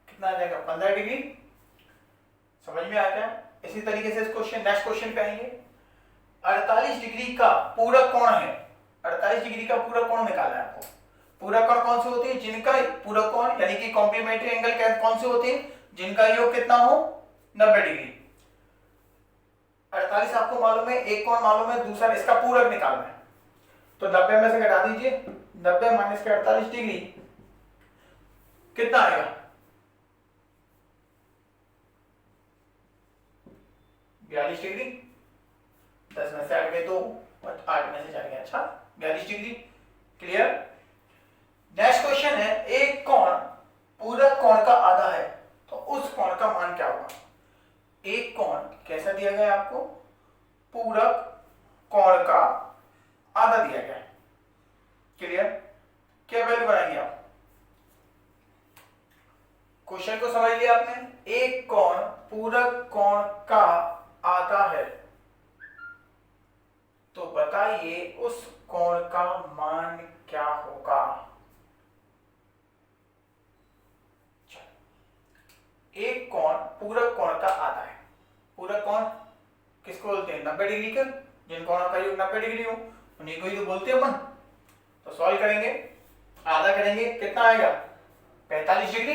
कितना आ जाएगा 15 डिग्री। समझ में आ गया। इसी तरीके से इस क्वेश्चन नेक्स्ट क्वेश्चन पे आएंगे। 48 डिग्री का पूरक कोण है, 48 डिग्री का पूरक कोण निकालना है आपको। पूरक कोण कौन से होते हैं, जिनका पूरक कोण यानी कि कॉम्प्लीमेंट्री एंगल कौन से होते हैं, जिनका योग कितना हो 90 डिग्री। 48 आपको मालूम है, एक कोण मालूम है, दूसरा इसका पूरक निकालना है। तो 90 में से घटा दीजिए, 90 माइनस के 48 डिग्री कितना आएगा 42 डिग्री। 10 में से 8 गए 2, 8 में से 4 गए, अच्छा 42 डिग्री। क्लियर। नेक्स्ट क्वेश्चन है, एक कोण पूरक कोण का आधा है तो उस कोण का मान क्या होगा। एक कोण कैसा दिया गया है आपको, पूरक कोण का आधा दिया गया है। क्लियर। क्या वैल्यू बनाएंगे आप, क्वेश्चन को समझ लिया आपने। एक कोण पूरक कोण का आधा है तो बताइए उस कोण का मान क्या होगा। एक कोण पूरक कोण का आधा है। पूरक कोण किसको बोलते हैं, 90 डिग्री का, जिन कोणों का योग 90 डिग्री हो उन्हीं को ही तो बोलते हैं अपन। तो सॉल्व करेंगे, आधा करेंगे, कितना आएगा 45 डिग्री।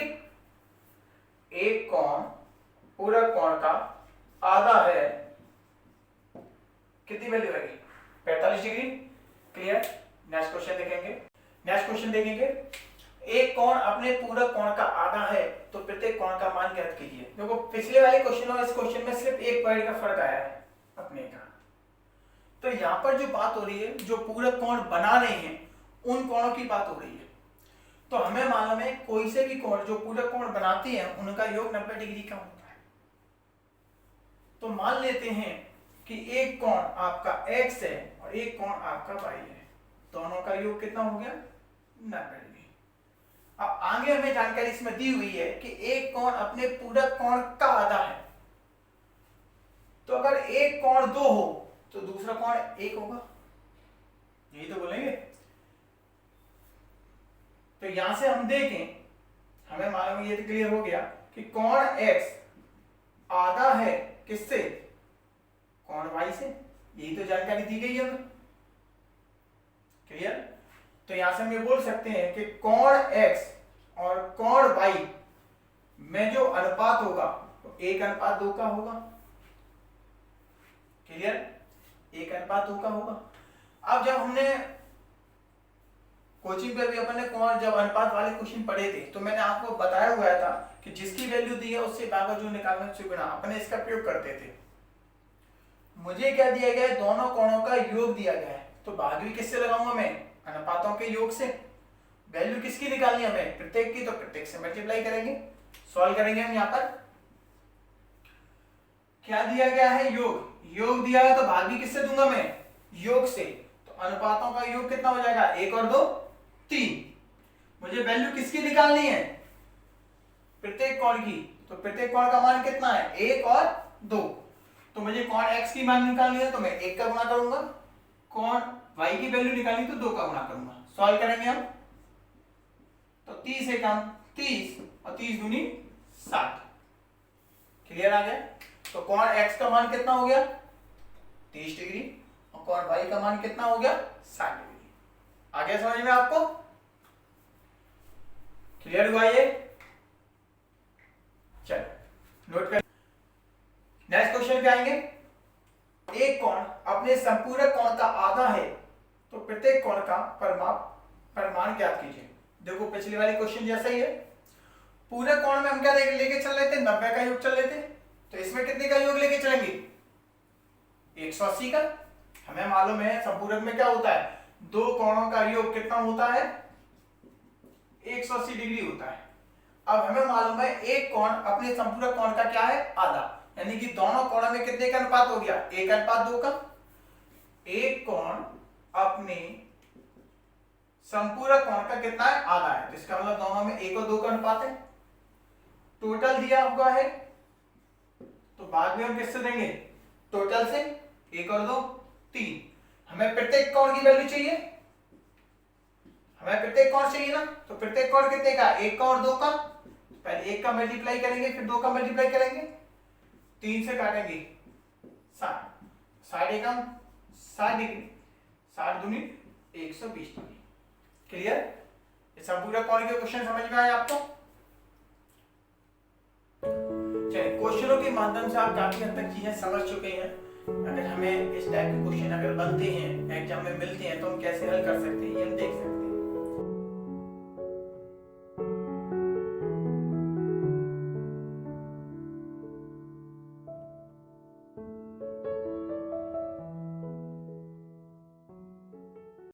एक कोण पूरक कोण का आधा है, कितनी वैल्यू रहेगी 45 डिग्री। क्लियर। नेक्स्ट क्वेश्चन देखेंगे। नेक्स्ट क्वेश्चन देखेंगे, एक कोण अपने पूरक कोण का आधा है तो प्रत्येक कोण का मान ज्ञात कीजिए। देखो पिछले वाले क्वेश्चन और इस क्वेश्चन में सिर्फ एक पॉइंट का फर्क आया है अपने का। तो यहां पर जो बात हो रही है, जो पूरक कोण बना रहे हैं उन कोणों की बात हो रही है। तो हमें मालूम है कोई से भी कोण जो पूरक कोण बनाती हैं उनका योग 90 डिग्री का होता है। तो मान लेते हैं कि एक कोण आपका x है और एक कोण आपका y है, दोनों का योग कितना हो गया 90 डिग्री। अब आगे हमें जानकारी इसमें दी हुई है कि एक कोण अपने पूरक कोण का आधा है। तो अगर एक कोण 2 हो तो दूसरा कोण 1 होगा, यही तो बोलेंगे। तो यहां से हम देखें, हमें मालूम ये तो क्लियर हो गया कि कोण x आधा है किससे, कोण y से, यही तो जानकारी दी गई है हमें। क्लियर। तो यहां से हम ये बोल सकते हैं कि कोण x और कोण y में जो अनुपात होगा तो 1:2 का होगा। क्लियर। 1:2 का होगा। अब जब हमने कोचिंग पे भी अपन ने कोण जब अनुपात वाले क्वेश्चन पढ़े थे तो मैंने आपको बताया हुआ था कि जिसकी वैल्यू दी है उससे भागा जो निकालना उससे गुणा, अपने इसका प्रयोग करते थे। मुझे क्या दिया गया है, दोनों कोणों का योग दिया गया है तो भाग भी किससे लगाऊंगा मैं, अनुपातों के योग से। वैल्यू किसकी निकालनी है हमें, प्रत्येक की, तो प्रत्येक से मल्टीप्लाई करेंगे, सॉल्व करेंगे हम। यहां पर क्या दिया गया है, योग। योग दिया है तो भाग भी किससे दूंगा मैं, योग से। तो अनुपातों का योग कितना हो जाएगा 1 और 2 3। मुझे वैल्यू किसकी निकालनी है, प्रत्येक कोण की। तो प्रत्येक कोण का मान कितना है 1 और 2। तो मुझे कोण x की मान निकालनी है तो मैं 1 का गुणा करूंगा, कोण y की वैल्यू निकालनी तो 2 का गुणा करूंगा। सॉल्व करेंगे हम तो 30 एकम 30 और 30 दूनी 60। क्लियर आ गया। तो कोण x का मान कितना हो गया 30 डिग्री और कोण y का मान कितना हो गया 60 डिग्री। आ गया समझ में आपको, क्लियर हुआ ये। चलो नोट कर। नेक्स्ट क्वेश्चन पे आएंगे। एक कोण अपने संपूरक कोण का आधा है तो प्रत्येक कोण का परिमाण ज्ञात कीजिए। देखो पिछले वाले क्वेश्चन जैसा ही है। पूरक कोण में हम क्या लेके चल रहे थे, 90 का योग चल रहे थे। तो इसमें कितने का योग लेके चलेंगे 180 का। हमें मालूम है संपूरक में क्या होता है, दो कोणों का योग कितना होता है 180 डिग्री होता है। अब हमें मालूम है एक कोण अपने संपूरक कोण का क्या है आधा, यानी कि दोनों कोणों में कितने का अनुपात हो गया 1:2 का। एक कोण अपने संपूरक कोण का कितना है आधा है, इसका मतलब दोनों में 1 और 2 का अनुपात है। टोटल दिया हुआ है तो बाद में हम किससे देंगे, टोटल से 1 और 2 3। हमें प्रत्येक कोण की वैल्यू चाहिए हमें प्रत्येक कोण चाहिए ना, तो प्रत्येक कोण कितने का, 1 का और 2 का। पहले 1 का मल्टीप्लाई करेंगे, फिर 2 का मल्टीप्लाई करेंगे, 3 से काटेंगे 60, 60 एकम 60 डिग्री, 60 दूनी 120 डिग्री। क्लियर? ये संपूर्ण कोण के क्वेश्चन समझ में आए आपको? चलिए, क्वेश्चनों के माध्यम से आप काफी हद तक चीजें समझ चुके हैं। अगर हमें इस टाइप के क्वेश्चन अगर बनते हैं, एग्जाम में मिलते हैं, तो हम कैसे हल कर सकते हैं ये हम देख सकते हैं।